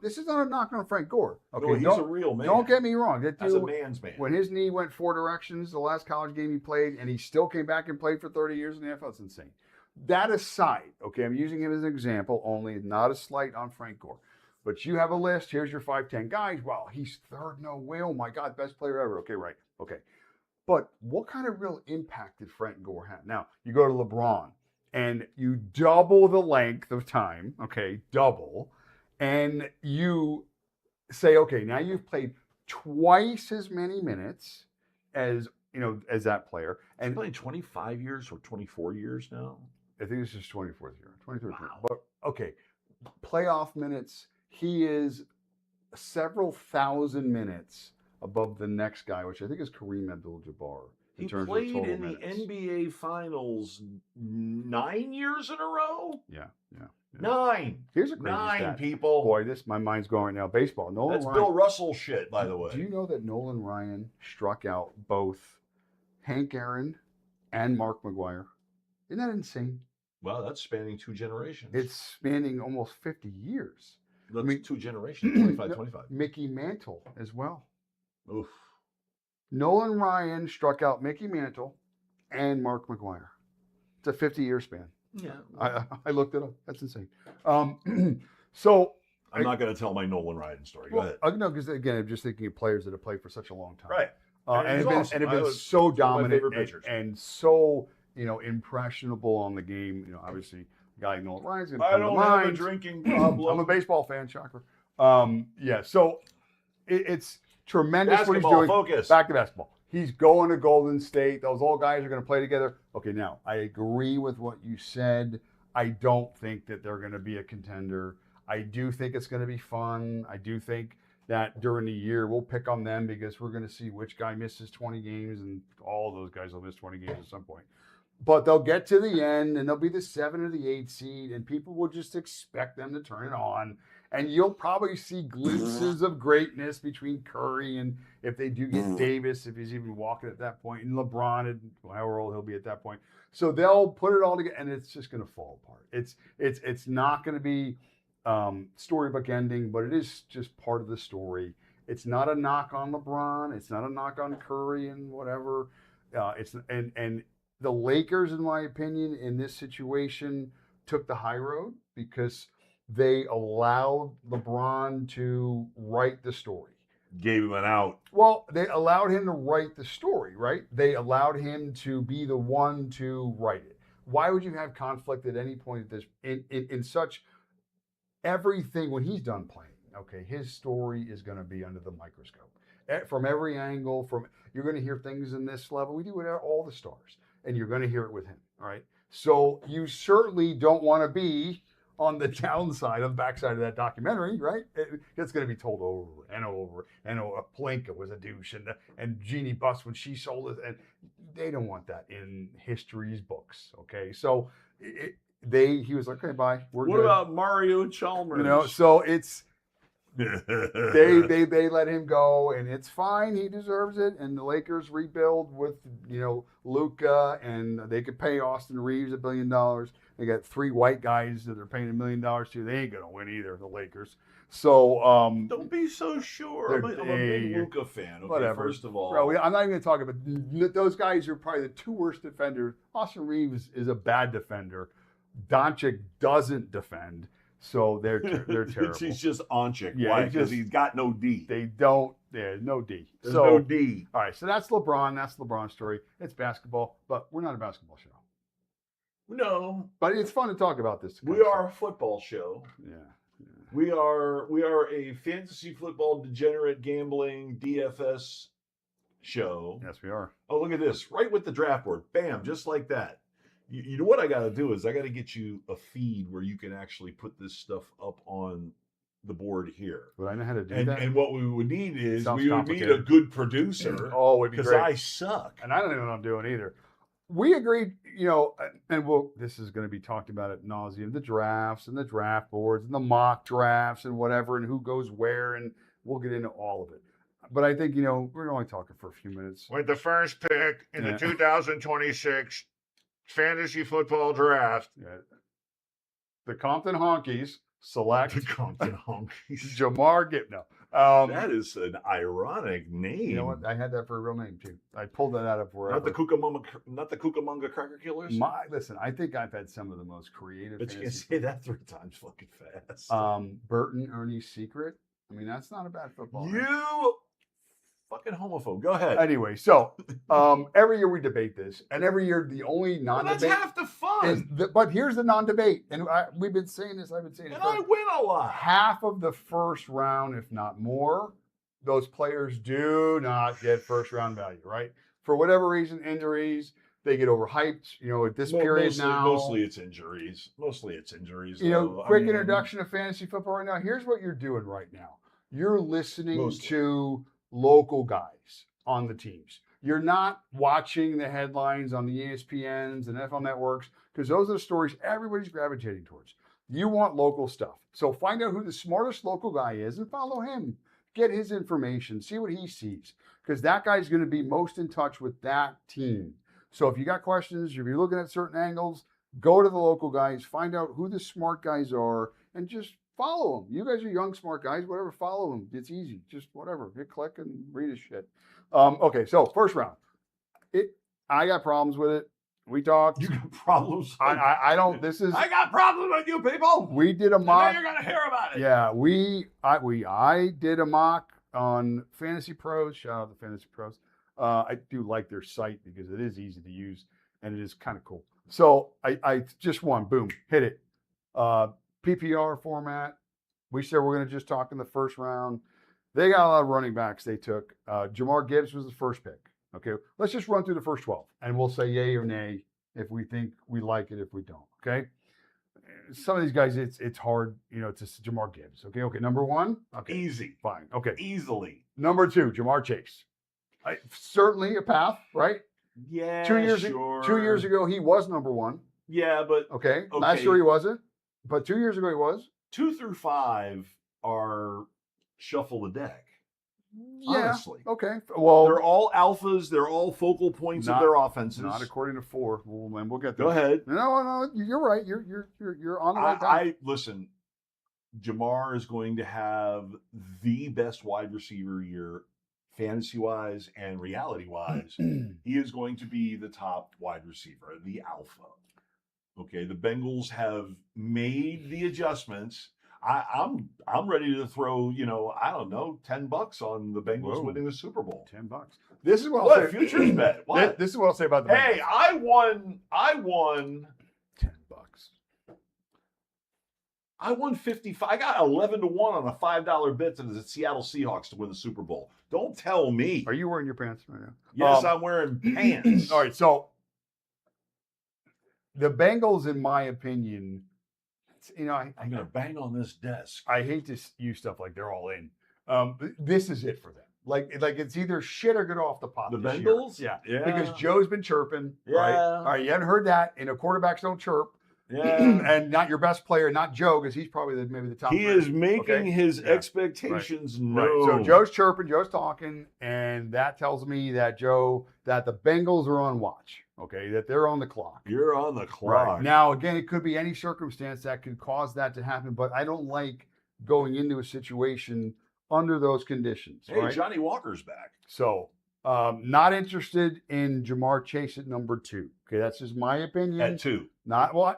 Speaker 2: This is not a knock on Frank Gore. Okay,
Speaker 1: no, he's a real man.
Speaker 2: Don't get me wrong.
Speaker 1: That's a man's man.
Speaker 2: When his knee went 4 directions, the last college game he played, and he still came back and played for 30 years in the NFL, it's insane. That aside, okay, I'm using him as an example only, not a slight on Frank Gore. But you have a list. Here's your 5-10 guys. Well, he's third. No way. Oh my God, best player ever. Okay, right. Okay. But what kind of real impact did Frank Gore have? Now, you go to LeBron and you double the length of time, okay, double, and you say, okay, now you've played twice as many minutes as as that player.
Speaker 1: And
Speaker 2: And
Speaker 1: playing 25 years or 24 years now.
Speaker 2: I think this is 24th year, 23rd year.
Speaker 1: Wow.
Speaker 2: But okay, playoff minutes, he is several thousand minutes above the next guy, which I think is Kareem Abdul-Jabbar.
Speaker 1: He played in the NBA Finals 9 years in a row.
Speaker 2: Yeah.
Speaker 1: 9.
Speaker 2: Here's a crazy
Speaker 1: 9
Speaker 2: stat.
Speaker 1: people.
Speaker 2: Boy, my mind's going right now. Baseball.
Speaker 1: That's Bill Russell shit, by the way.
Speaker 2: Do you know that Nolan Ryan struck out both Hank Aaron and Mark McGwire? Isn't that insane?
Speaker 1: Well, that's spanning 2 generations.
Speaker 2: It's spanning almost 50 years.
Speaker 1: That's 2 generations, 25, 25.
Speaker 2: Mickey Mantle as well.
Speaker 1: Oof.
Speaker 2: Nolan Ryan struck out Mickey Mantle and Mark McGwire. It's a 50-year span.
Speaker 1: Yeah.
Speaker 2: I looked it up. That's insane. So
Speaker 1: I'm not going to tell my Nolan Ryan story. Go ahead.
Speaker 2: No, because again, I'm just thinking of players that have played for such a long time.
Speaker 1: Right.
Speaker 2: And have
Speaker 1: awesome.
Speaker 2: been so dominant
Speaker 1: pitchers.
Speaker 2: and so impressionable on the game. Obviously, a guy like Nolan Ryan's going to come to mind.
Speaker 1: I don't have a drinking problem.
Speaker 2: I'm a baseball fan, shocker. Yeah, so it's tremendous
Speaker 1: Basketball,
Speaker 2: what he's doing.
Speaker 1: focus.
Speaker 2: Back to basketball. He's going to Golden State. Those all guys are going to play together. Okay, now I agree with what you said. I don't think that they're going to be a contender. I do think it's going to be fun. I do think that during the year we'll pick on them because we're going to see which guy misses 20 games, and all those guys will miss 20 games at some point. But they'll get to the end, and they'll be the 7 or the 8 seed, and people will just expect them to turn it on. And you'll probably see glimpses of greatness between Curry and if they do get Davis, if he's even walking at that point, and LeBron, and however old he'll be at that point. So they'll put it all together, and it's just going to fall apart. It's not going to be storybook ending, but it is just part of the story. It's not a knock on LeBron. It's not a knock on Curry and whatever. And the Lakers, in my opinion, in this situation, took the high road because they allowed LeBron to write the story.
Speaker 1: Gave him an out.
Speaker 2: Well, they allowed him to write the story, right? They allowed him to be the one to write it. Why would you have conflict at any point at this in such everything when he's done playing? Okay, his story is going to be under the microscope from every angle. You're going to hear things in this level. We do it at all the stars, and you're going to hear it with him. All right. So you certainly don't want to be on the downside of the backside of that documentary, right? It's going to be told over and over. And Plinka was a douche, and Jeannie Buss when she sold it, and they don't want that in history's books. Okay, so he was like, okay, bye. What
Speaker 1: about Mario Chalmers?
Speaker 2: So it's they let him go, and it's fine. He deserves it. And the Lakers rebuild with Luka, and they could pay Austin Reeves $1 billion. They got 3 white guys that they're paying $1 million to. They ain't gonna win either, the Lakers. So
Speaker 1: don't be so sure. I'm a big Luka fan. Okay,
Speaker 2: whatever.
Speaker 1: First of all,
Speaker 2: bro, I'm not even gonna talk about those guys. Are probably the 2 worst defenders. Austin Reeves is a bad defender. Doncic doesn't defend. So they're terrible.
Speaker 1: He's just Onchik.
Speaker 2: Yeah,
Speaker 1: why? Because he's got no D.
Speaker 2: They don't. There's no D.
Speaker 1: There's no D.
Speaker 2: All right. So that's LeBron. That's LeBron's story. It's basketball, but we're not a basketball show.
Speaker 1: No.
Speaker 2: But it's fun to talk about this.
Speaker 1: We are a football show.
Speaker 2: Yeah.
Speaker 1: We are a fantasy football degenerate gambling DFS show.
Speaker 2: Yes, we are.
Speaker 1: Oh, look at this. Right with the draft board. Bam, just like that. You know what I got to do is I got to get you a feed where you can actually put this stuff up on the board here.
Speaker 2: But I know how to do that.
Speaker 1: And what we would need is
Speaker 2: we
Speaker 1: would need a good producer.
Speaker 2: Oh, it'd be great.
Speaker 1: Because I suck.
Speaker 2: And I don't even know what I'm doing either. We agreed, and this is going to be talked about at nauseum, the drafts and the draft boards and the mock drafts and whatever, and who goes where, and we'll get into all of it. But I think, we're only talking for a few minutes.
Speaker 3: With the first pick in the 2026 fantasy football draft.
Speaker 2: Yeah. The Compton Honkies select
Speaker 1: The Compton Honkies.
Speaker 2: Jamar Gibbs. No.
Speaker 1: That is an ironic name.
Speaker 2: You know what? I had that for a real name too. I pulled that out of wherever.
Speaker 1: Not the Cucamonga Cracker Killers.
Speaker 2: Listen, I think I've had some of the most creative.
Speaker 1: But you can say that 3 times fucking fast.
Speaker 2: Burton Ernie's Secret. I mean, that's not a bad football name.
Speaker 1: You fucking homophobe. Go ahead.
Speaker 2: Anyway, so every year we debate this, and every year the only
Speaker 1: Well,
Speaker 2: non-debate
Speaker 1: that's half the fun.
Speaker 2: is but here's the non-debate, and we've been saying this. I've been saying
Speaker 1: And
Speaker 2: this.
Speaker 1: I win a lot.
Speaker 2: Half of the first round, if not more, those players do not get first round value, right? For whatever reason, injuries, they get overhyped. You know, at this period now,
Speaker 1: Mostly it's injuries.
Speaker 2: You know,
Speaker 1: though.
Speaker 2: quick introduction to fantasy football right now. Here's what you're doing right now. You're listening
Speaker 1: Mostly.
Speaker 2: to local guys on the teams. You're not watching the headlines on the ESPNs and NFL networks because those are the stories everybody's gravitating towards. You want local stuff. So find out who the smartest local guy is and follow him. Get his information, see what he sees, because that guy's going to be most in touch with that team. So if you got questions, if you're looking at certain angles, go to the local guys, find out who the smart guys are, and just follow them. You guys are young, smart guys, whatever, follow them. It's easy. Just whatever. Hit click and read his shit. Okay, so first round. I got problems with it. We talked.
Speaker 1: You got problems.
Speaker 2: I don't.
Speaker 1: I got problems with you people.
Speaker 2: We did a
Speaker 1: And
Speaker 2: mock.
Speaker 1: now you're gonna hear about it.
Speaker 2: Yeah, I did a mock on Fantasy Pros. Shout out to Fantasy Pros. I do like their site because it is easy to use and it is kind of cool. So I just won. Boom, hit it. PPR format. We said we're going to just talk in the first round. They got a lot of running backs they took. Jamar Gibbs was the first pick. Okay, let's just run through the first 12 and we'll say yay or nay if we think we like it, if we don't. Okay. Some of these guys, it's hard, you know, to Jamar Gibbs. Okay. Number 1. Okay.
Speaker 1: Easy.
Speaker 2: Fine. Okay.
Speaker 1: Easily.
Speaker 2: Number 2, Jamar Chase. Certainly a path, right?
Speaker 1: Yeah.
Speaker 2: 2 years,
Speaker 1: sure.
Speaker 2: 2 years ago, he was number 1.
Speaker 1: Yeah, but
Speaker 2: Okay. Last year he wasn't, but 2 years ago he was.
Speaker 1: 2 through 5 are shuffle the deck.
Speaker 2: Yeah.
Speaker 1: Honestly.
Speaker 2: Okay. Well,
Speaker 1: They're all alphas. They're all focal points of their offenses.
Speaker 2: not according to 4. And we'll get there.
Speaker 1: Go ahead.
Speaker 2: No, you're right. You're on the right path.
Speaker 1: Listen. Jamar is going to have the best wide receiver year, fantasy wise and reality wise. He is going to be the top wide receiver, the alpha. Okay, the Bengals have made the adjustments. I'm ready to throw, I don't know, $10 on the Bengals winning the Super Bowl.
Speaker 2: $10. This is what I'll say.
Speaker 1: Futures bet. What?
Speaker 2: This is what I'll say about the Bengals.
Speaker 1: Hey, I won
Speaker 2: $10.
Speaker 1: I won 55. I got 11 to 1 on a $5 bet to the Seattle Seahawks to win the Super Bowl. Don't tell me.
Speaker 2: Are you wearing your pants right now?
Speaker 1: Yes, I'm wearing pants.
Speaker 2: All right, so the Bengals, in my opinion, I'm
Speaker 1: going to bang on this desk.
Speaker 2: I hate to use stuff like they're all in. This is it for them. Like it's either shit or get off the pot.
Speaker 1: The
Speaker 2: this
Speaker 1: Bengals?
Speaker 2: Year.
Speaker 1: Yeah.
Speaker 2: Because Joe's been chirping.
Speaker 1: Yeah.
Speaker 2: Right? All right, you haven't heard that. Quarterbacks don't chirp.
Speaker 1: Yeah.
Speaker 2: And not your best player, not Joe, because he's probably maybe the top.
Speaker 1: He is making his expectations known.
Speaker 2: Right. So Joe's chirping, Joe's talking, and that tells me that that the Bengals are on watch. Okay, that they're on the clock.
Speaker 1: You're on the clock.
Speaker 2: Right. Now, again, it could be any circumstance that could cause that to happen, but I don't like going into a situation under those conditions.
Speaker 1: Hey,
Speaker 2: right?
Speaker 1: Johnny Walker's back.
Speaker 2: So, not interested in Jamar Chase at number 2. Okay, that's just my opinion.
Speaker 1: At 2.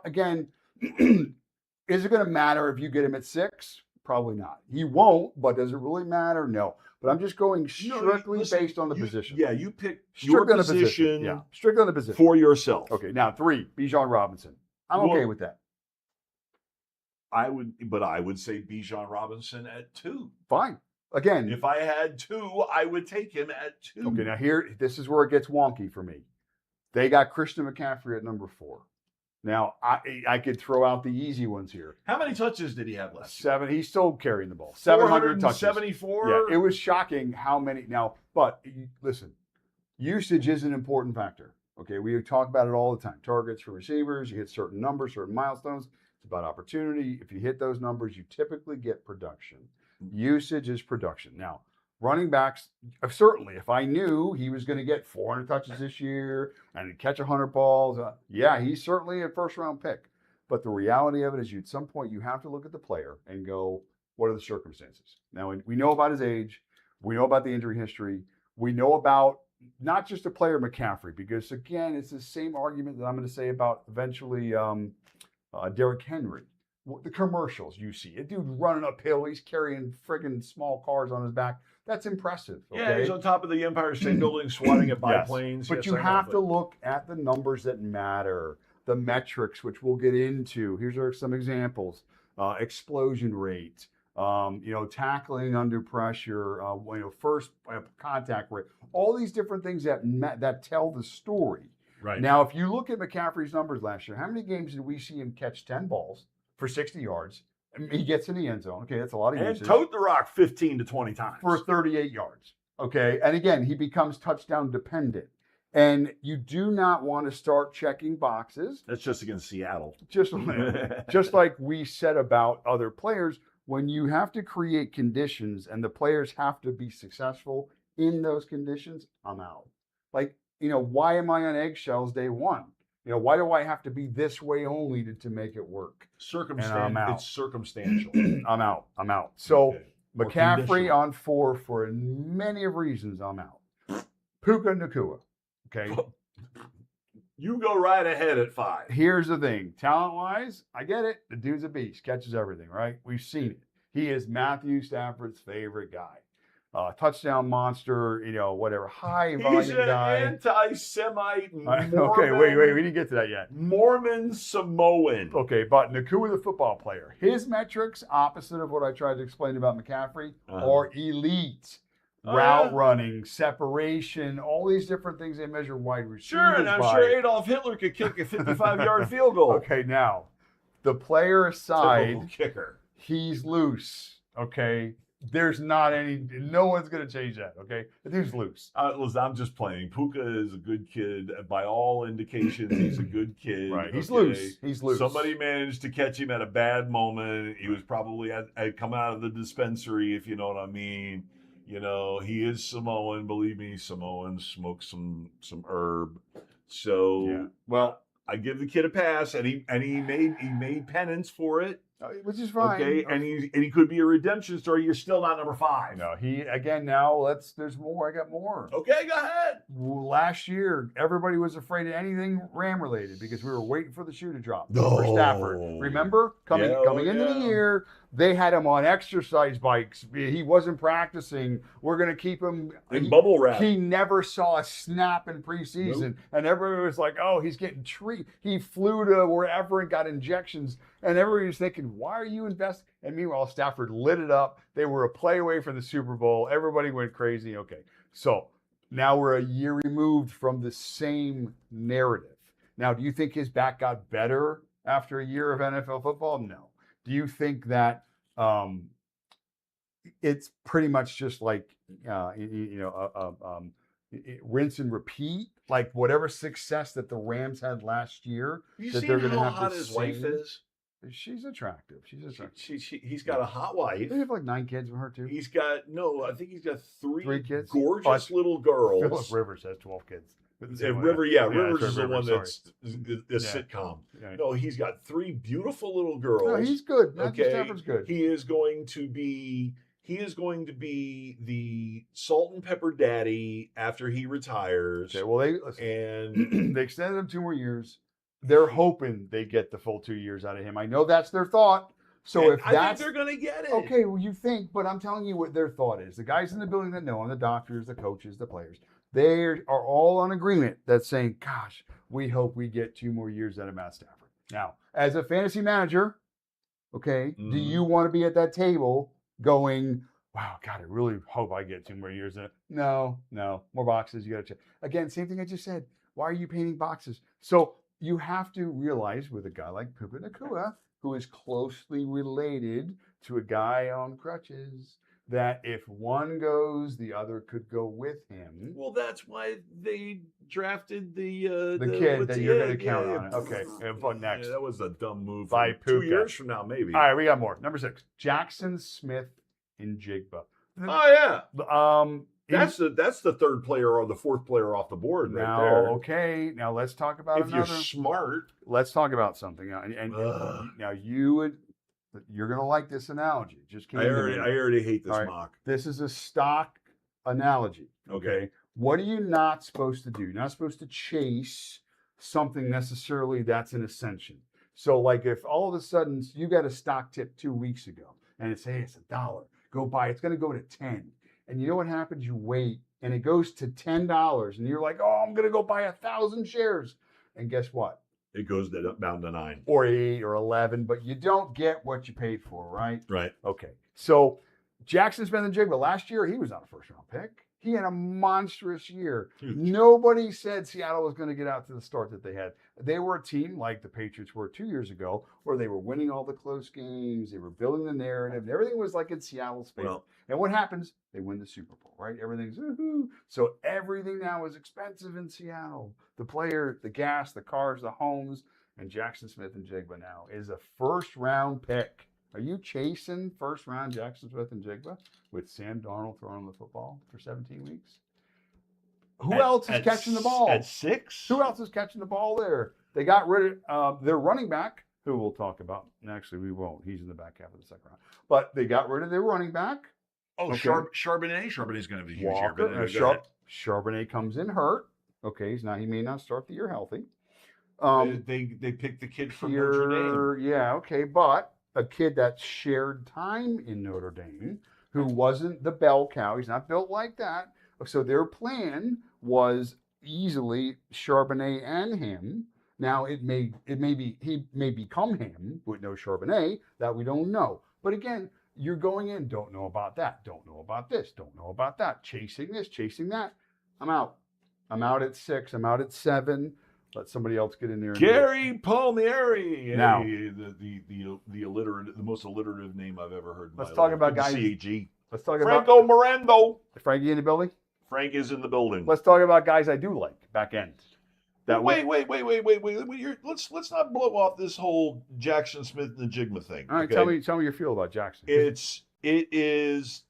Speaker 2: Again, is it going to matter if you get him at 6? Probably not. He won't, but does it really matter? No. But I'm just going strictly based on the position.
Speaker 1: Yeah, you pick
Speaker 2: your
Speaker 1: position.
Speaker 2: Yeah, strictly on the position.
Speaker 1: For yourself.
Speaker 2: Okay, now 3, Bijan Robinson. I'm okay with that.
Speaker 1: I would say Bijan Robinson at 2.
Speaker 2: Fine. Again,
Speaker 1: if I had 2, I would take him at 2.
Speaker 2: Okay, now this is where it gets wonky for me. They got Christian McCaffrey at number 4. Now, I could throw out the easy ones here.
Speaker 1: How many touches did he have last year?
Speaker 2: 7. He's still carrying the ball. 700 touches.
Speaker 1: 74?
Speaker 2: Yeah, it was shocking how many. Now, but listen, usage is an important factor. Okay, we talk about it all the time. Targets for receivers, you hit certain numbers, certain milestones. It's about opportunity. If you hit those numbers, you typically get production. Usage is production. Now, running backs, certainly, if I knew he was going to get 400 touches this year and he'd catch 100 balls, he's certainly a first-round pick. But the reality of it is, at some point, you have to look at the player and go, what are the circumstances? Now, we know about his age. We know about the injury history. We know about not just the player McCaffrey, because, again, it's the same argument that I'm going to say about eventually Derrick Henry. The commercials you see, a dude running uphill, he's carrying friggin' small cars on his back. That's impressive. Okay?
Speaker 1: Yeah, he's on top of the Empire State Building swatting at biplanes.
Speaker 2: But you have to look at the numbers that matter, the metrics, which we'll get into. Here's some examples: explosion rate, tackling under pressure, first contact rate. All these different things that tell the story.
Speaker 1: Right.
Speaker 2: Now, if you look at McCaffrey's numbers last year, how many games did we see him catch 10 balls for 60 yards? I mean, he gets in the end zone. Okay, that's a lot of
Speaker 1: and
Speaker 2: usage.
Speaker 1: tote the rock 15 to 20 times
Speaker 2: For 38 yards. Okay, and again, he becomes touchdown dependent. And you do not want to start checking boxes.
Speaker 1: That's just against Seattle.
Speaker 2: Just like we said about other players, when you have to create conditions and the players have to be successful in those conditions, I'm out. Like, why am I on eggshells day one? Why do I have to be this way only to make it work?
Speaker 1: It's circumstantial.
Speaker 2: I'm out. So
Speaker 1: Okay.
Speaker 2: McCaffrey on 4 for many of reasons. I'm out. Puka Nacua. Okay.
Speaker 1: You go right ahead at 5.
Speaker 2: Here's the thing. Talent-wise, I get it. The dude's a beast. Catches everything, right? We've seen it. He is Matthew Stafford's favorite guy. Touchdown monster, whatever. High volume
Speaker 1: He's an
Speaker 2: guy.
Speaker 1: anti-Semite Mormon.
Speaker 2: Okay, wait. We didn't get to that yet.
Speaker 1: Mormon Samoan.
Speaker 2: Okay, but Nacua, the football player, his metrics, opposite of what I tried to explain about McCaffrey, are elite. Route running, separation, all these different things they measure wide receivers.
Speaker 1: Sure, and I'm sure Adolf Hitler could kick a 55-yard field goal.
Speaker 2: Okay, now, the player aside,
Speaker 1: Typical kicker.
Speaker 2: he's loose. Okay, there's no one's going to change that. Okay, the dude's loose.
Speaker 1: Listen, I'm just playing. Puka is a good kid. By all indications, he's a good kid.
Speaker 2: Right, he's loose. He's loose.
Speaker 1: Somebody managed to catch him at a bad moment. He was probably come out of the dispensary, if you know what I mean. He is Samoan. Believe me, Samoans smoke some herb. So,
Speaker 2: Yeah.
Speaker 1: Well, I give the kid a pass, and he made penance for it.
Speaker 2: Which is fine.
Speaker 1: Okay, and he could be a redemption story. You're still not number 5.
Speaker 2: No, there's more. I got more.
Speaker 1: Okay, go ahead.
Speaker 2: Last year, everybody was afraid of anything Ram related because we were waiting for the shoe to drop for Stafford. Remember? Coming into the year, they had him on exercise bikes. He wasn't practicing. We're going to keep him
Speaker 1: in bubble wrap.
Speaker 2: He never saw a snap in preseason.
Speaker 1: Nope.
Speaker 2: And everybody was like, oh, he's getting treated. He flew to wherever and got injections. And everybody was thinking, why are you investing? And meanwhile, Stafford lit it up. They were a play away from the Super Bowl. Everybody went crazy. Okay. So now we're a year removed from the same narrative. Now, do you think his back got better after a year of NFL football? No. Do you think that it's pretty much just like, rinse and repeat? Like whatever success that the Rams had last year,
Speaker 1: You
Speaker 2: that
Speaker 1: see
Speaker 2: they're
Speaker 1: how
Speaker 2: going to have
Speaker 1: hot
Speaker 2: the
Speaker 1: his
Speaker 2: same.
Speaker 1: wife is?
Speaker 2: She's attractive.
Speaker 1: He's got a hot wife.
Speaker 2: They have like 9 kids with her too.
Speaker 1: I think he's got three
Speaker 2: kids.
Speaker 1: gorgeous little girls.
Speaker 2: Philip Rivers has 12 kids.
Speaker 1: Rivers
Speaker 2: that's
Speaker 1: is the
Speaker 2: right,
Speaker 1: one
Speaker 2: Rivers,
Speaker 1: that's a sitcom.
Speaker 2: Yeah.
Speaker 1: No, he's got 3 beautiful little girls.
Speaker 2: No, he's good. Matthew
Speaker 1: Okay,
Speaker 2: Stafford's good.
Speaker 1: He is going to be the salt and pepper daddy after he retires.
Speaker 2: Okay, well,
Speaker 1: and
Speaker 2: they extended him 2 more years. They're hoping they get the full 2 years out of him. I know that's their thought. So if
Speaker 1: I think they're going to get it.
Speaker 2: Okay, well, you think, but I'm telling you what their thought is. The guys in the building that know him, the doctors, the coaches, the players, they are all on agreement that's saying, gosh, we hope we get 2 more years out of Matt Stafford. Now, as a fantasy manager, okay, do you want to be at that table going, wow, God, I really hope I get 2 more years in it? No, more boxes. You got to check. Again, same thing I just said. Why are you painting boxes? So you have to realize with a guy like Puka Nacua, who is closely related to a guy on crutches, that if one goes, the other could go with him.
Speaker 1: Well, that's why they drafted the
Speaker 2: kid that you're going to count on. It. Okay, but next.
Speaker 1: Yeah, that was a dumb move.
Speaker 2: By
Speaker 1: 2
Speaker 2: Puka.
Speaker 1: years from now, maybe.
Speaker 2: All right, we got more. Number 6, Jackson Smith in Jigba.
Speaker 1: Oh, yeah. That's the third player or the fourth player off the board right
Speaker 2: now,
Speaker 1: there.
Speaker 2: okay. Now let's talk about
Speaker 1: If you're
Speaker 2: another.
Speaker 1: smart,
Speaker 2: Let's talk about something. Now, and now you're gonna like this analogy. It just came
Speaker 1: I
Speaker 2: to
Speaker 1: already
Speaker 2: me.
Speaker 1: I already hate this
Speaker 2: All right.
Speaker 1: mock.
Speaker 2: This is a stock analogy.
Speaker 1: Okay.
Speaker 2: What are you not supposed to do? You're not supposed to chase something necessarily that's an ascension. So, like if all of a sudden you got a stock tip 2 weeks ago and it's, hey, it's $1, go buy it. It's going to go to 10. And you know what happens? You wait and it goes to $10 and you're like, oh, I'm going to go buy 1,000 shares. And guess what?
Speaker 1: It goes down to 9
Speaker 2: or 8 or 11, but you don't get what you paid for, right?
Speaker 1: Right.
Speaker 2: Okay. So Jackson Smith-Njigba last year, he was not a first round pick. He had a monstrous year.
Speaker 1: Huge.
Speaker 2: Nobody said Seattle was going to get out to the start that they had. They were a team like the Patriots were 2 years ago, where they were winning all the close games. They were building the narrative. Everything was like in Seattle's favor.
Speaker 1: Well,
Speaker 2: and what happens? They win the Super Bowl, right? Everything's woohoo. So everything now is expensive in Seattle. The players, the gas, the cars, the homes. And Jackson Smith-Njigba now is a first round pick. Are you chasing first round Jackson Smith-Njigba with Sam Darnold throwing the football for 17 weeks? Who else is catching the ball?
Speaker 1: At 6?
Speaker 2: Who else is catching the ball there? They got rid of their running back, who we'll talk about. Actually, we won't. He's in the back half of the second round. But they got rid of their running back.
Speaker 1: Oh,
Speaker 2: Okay.
Speaker 1: Charbonnet. Charbonnet's going to be huge here.
Speaker 2: Walker,
Speaker 1: But anyway, go ahead.
Speaker 2: Charbonnet comes in hurt. Okay, he may not start the year healthy.
Speaker 1: They picked the kid from Notre Dame.
Speaker 2: Yeah, okay, but a kid that shared time in Notre Dame, who wasn't the bell cow, he's not built like that. So their plan was easily Charbonnet and him. Now he may become him with no Charbonnet, that we don't know. But again, you're going in, don't know about that, don't know about this, don't know about that, chasing this, chasing that. I'm out. I'm out at 6. I'm out at 7. Let somebody else get in there.
Speaker 1: Gary Palmieri.
Speaker 2: Now,
Speaker 1: the alliterative, the most alliterative name I've ever heard.
Speaker 2: Let's talk about guys.
Speaker 1: CAG.
Speaker 2: Let's talk
Speaker 1: Franco Morendo.
Speaker 2: Frankie in the building.
Speaker 1: Frank is in the building.
Speaker 2: Let's talk about guys I do like back end.
Speaker 1: Wait. Let's not blow off this whole Jackson Smith-Njigba thing.
Speaker 2: All right,
Speaker 1: okay?
Speaker 2: tell me your feel about Jackson.
Speaker 1: He is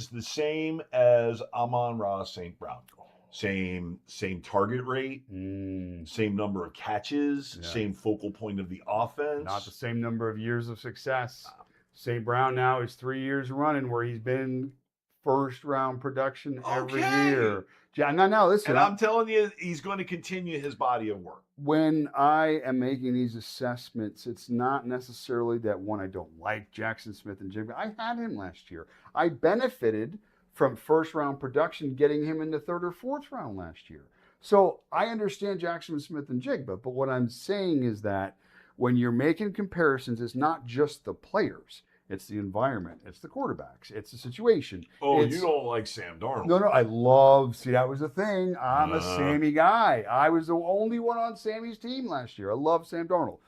Speaker 1: the same as Amon-Ra St. Brown. Same target rate, same number of catches, same focal point of the offense.
Speaker 2: Not the same number of years of success. St. Brown now is 3 years running where he's been first round production every year. Now listen.
Speaker 1: And I'm telling you, he's going to continue his body of work.
Speaker 2: When I am making these assessments, it's not necessarily that one I don't like Jackson Smith-Njigba. I had him last year. I benefited from first round production, getting him in the 3rd or 4th round last year. So I understand Jackson Smith-Njigba, but what I'm saying is that when you're making comparisons, it's not just the players, it's the environment, it's the quarterbacks, it's the situation.
Speaker 1: Oh, you don't like Sam Darnold?
Speaker 2: No, see, that was the thing. I'm a Sammy guy. I was the only one on Sammy's team last year. I love Sam Darnold.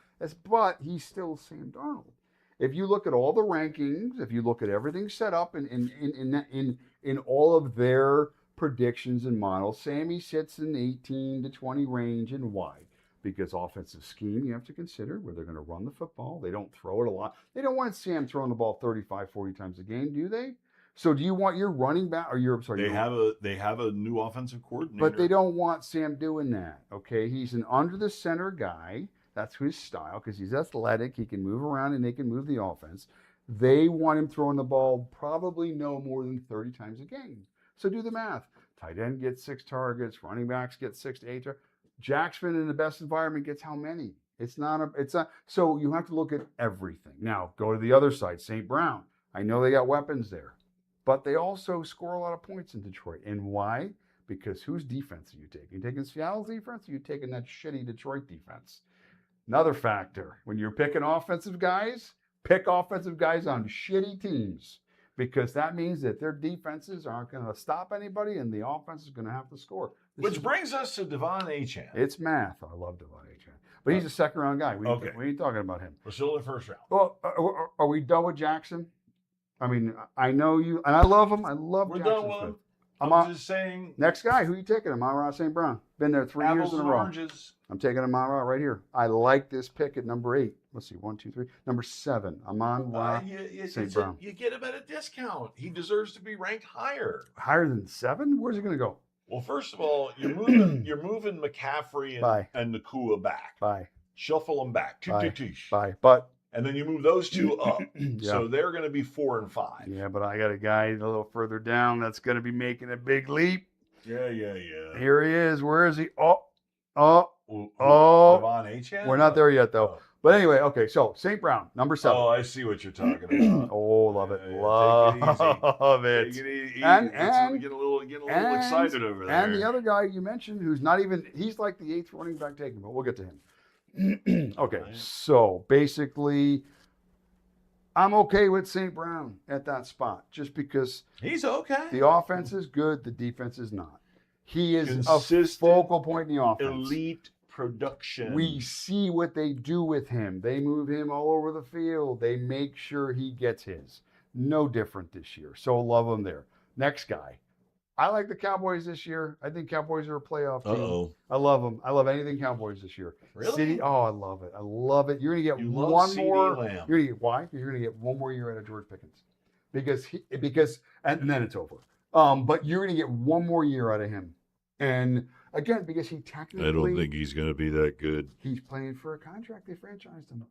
Speaker 2: But he's still Sam Darnold. If you look at all the rankings, if you look at everything set up in all of their predictions and models, Sammy sits in 18 to 20 range. And why? Because offensive scheme you have to consider, where they're going to run the football. They don't throw it a lot. They don't want Sam throwing the ball 35, 40 times a game, do they? So do you want your running back or your
Speaker 1: They have a new offensive coordinator.
Speaker 2: But they don't want Sam doing that. Okay, he's an under the center guy. That's his style because he's athletic. He can move around and they can move the offense. They want him throwing the ball probably no more than 30 times a game. So do the math. Tight end gets 6 targets. Running backs get 6 to 8 targets. Jackson in the best environment gets how many? It's not. So you have to look at everything. Now go to the other side. St. Brown. I know they got weapons there, but they also score a lot of points in Detroit. And why? Because whose defense are you taking? You taking Seattle's defense, or you taking that shitty Detroit defense? Another factor, when you're picking offensive guys, pick offensive guys on shitty teams, because that means that their defenses aren't going to stop anybody and the offense is going to have to score.
Speaker 1: Which brings us to Devon Achane.
Speaker 2: It's math. I love Devon Achane. But he's a second round guy. We ain't talking about him.
Speaker 1: We're still in the first round.
Speaker 2: Well, are we done with Jackson? I mean, I know you, and I love him. I love
Speaker 1: We're
Speaker 2: Jackson
Speaker 1: done with
Speaker 2: Smith.
Speaker 1: him. I'm just saying.
Speaker 2: Next guy, who you taking? Amon-Ra St. Brown. Been there 3 years
Speaker 1: Apples
Speaker 2: in a
Speaker 1: and
Speaker 2: row.
Speaker 1: oranges.
Speaker 2: I'm taking Amon-Ra right here. I like this pick at number 8. Let's see, 1, 2, 3. Number 7, Amon-Ra St. Brown.
Speaker 1: You get him at a discount. He deserves to be ranked higher.
Speaker 2: Higher than 7? Where's he going to go?
Speaker 1: Well, first of all, you're moving McCaffrey and Nakua back.
Speaker 2: Bye.
Speaker 1: Shuffle them back.
Speaker 2: Bye. But
Speaker 1: and then you move those two up.
Speaker 2: Yeah.
Speaker 1: So they're going to be 4 and 5.
Speaker 2: Yeah, but I got a guy a little further down that's going to be making a big leap.
Speaker 1: Yeah.
Speaker 2: Here he is. Where is he? Oh.
Speaker 1: Devon Achane?
Speaker 2: We're not there yet, though. But anyway, okay, so St. Brown, number 7.
Speaker 1: Oh, I see what you're talking about.
Speaker 2: Oh, love it.
Speaker 1: Yeah,
Speaker 2: Love it.
Speaker 1: Take it easy.
Speaker 2: And
Speaker 1: Get a little excited over there.
Speaker 2: And the other guy you mentioned, who's not even, he's like the 8th running back taken, but we'll get to him. Okay,
Speaker 1: Right.
Speaker 2: so basically, I'm okay with St. Brown at that spot just because
Speaker 1: He's okay.
Speaker 2: the offense is good, the defense is not. He is a
Speaker 1: Consistent,
Speaker 2: focal point in the offense.
Speaker 1: elite production.
Speaker 2: We see what they do with him. They move him all over the field. They make sure he gets his. No different this year. So love him there. Next guy. I like the Cowboys this year. I think Cowboys are a playoff team.
Speaker 1: Uh-oh.
Speaker 2: I love them. I love anything Cowboys this year.
Speaker 1: Really?
Speaker 2: I love it. I love it. You're going to get
Speaker 1: You love
Speaker 2: one
Speaker 1: CD
Speaker 2: more.
Speaker 1: Lamb.
Speaker 2: You're going to get why? Because you're going to get one more year out of George Pickens. Because and then it's over. But you're going to get one more year out of him. And again, because he technically,
Speaker 3: I don't think he's going to be that good.
Speaker 2: he's playing for a contract. They franchised him.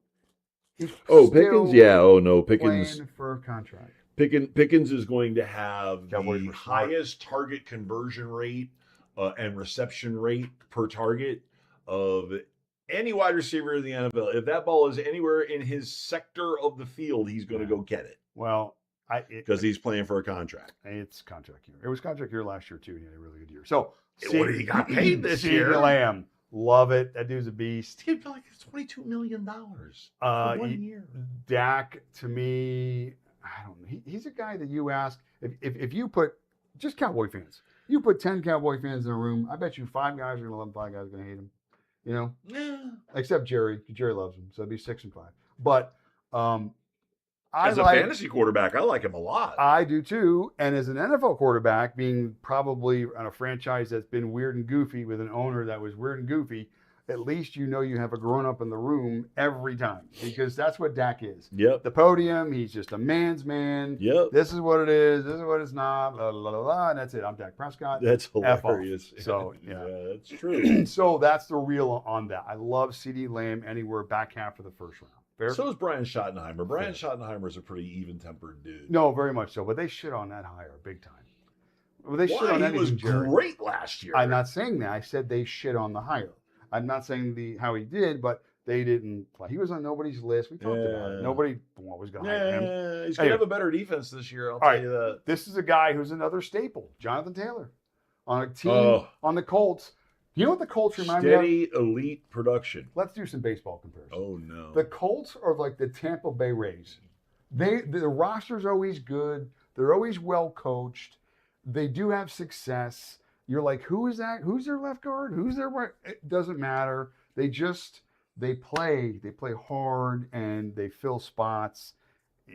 Speaker 2: He's
Speaker 3: Pickens?
Speaker 2: still
Speaker 3: Yeah. Oh, no. Pickens.
Speaker 2: playing for a contract.
Speaker 1: Pickens is going to have
Speaker 2: Cowboys
Speaker 1: the
Speaker 2: were smart.
Speaker 1: highest target conversion rate and reception rate per target of any wide receiver in the NFL. If that ball is anywhere in his sector of the field, he's going to go get it
Speaker 2: Well,
Speaker 1: because he's playing for a contract.
Speaker 2: it's contract year. It was contract year last year too. He had a really good year. So
Speaker 1: What did he got paid this
Speaker 2: CeeDee
Speaker 1: year?
Speaker 2: Lamb, love it. That dude's a beast.
Speaker 1: He's like $22 million for 1 year.
Speaker 2: Dak, to me, I don't know. He's a guy that you ask if you put just Cowboy fans. You put 10 Cowboy fans in a room. I bet you 5 guys are gonna love him, 5 guys are gonna hate him. You know,
Speaker 1: Yeah.
Speaker 2: except Jerry. Jerry loves him, so it'd be 6 and 5. But
Speaker 1: As a fantasy quarterback, I like him a lot.
Speaker 2: I do too. And as an NFL quarterback, being probably on a franchise that's been weird and goofy with an owner that was weird and goofy, at least you know you have a grown up in the room every time because that's what Dak is.
Speaker 1: Yep.
Speaker 2: The podium, he's just a man's man.
Speaker 1: Yep.
Speaker 2: This is what it is. This is what it's not. Blah, blah, blah, blah, and that's it. I'm Dak Prescott.
Speaker 1: That's
Speaker 2: F off.
Speaker 1: hilarious.
Speaker 2: So, yeah.
Speaker 1: That's true.
Speaker 2: So that's the real on that. I love CeeDee Lamb anywhere back half of the first round. Fair?
Speaker 1: So is Brian Schottenheimer. Brian Schottenheimer is a pretty even-tempered dude.
Speaker 2: No, very much so. But they shit on that hire big time. Well, they shit on
Speaker 1: Why? He
Speaker 2: anything,
Speaker 1: was
Speaker 2: Jerry.
Speaker 1: great last year.
Speaker 2: I'm not saying that. I said they shit on the hire. I'm not saying how he did, but they didn't play. He was on nobody's list. We talked about it.
Speaker 1: Yeah.
Speaker 2: Nobody was going to hire him.
Speaker 1: Yeah, he's going to
Speaker 2: Anyway.
Speaker 1: have a better defense this year. I'll
Speaker 2: All
Speaker 1: tell
Speaker 2: right.
Speaker 1: you that.
Speaker 2: This is a guy who's another staple, Jonathan Taylor, on a team
Speaker 1: Oh.
Speaker 2: on the Colts. You know what the Colts remind me of?
Speaker 1: Steady elite production.
Speaker 2: Let's do some baseball comparison.
Speaker 1: Oh, no.
Speaker 2: The Colts are like the Tampa Bay Rays. The roster's always good. They're always well coached. They do have success. You're like, who is that? Who's their left guard? Who's their right? It doesn't matter. They play hard and they fill spots,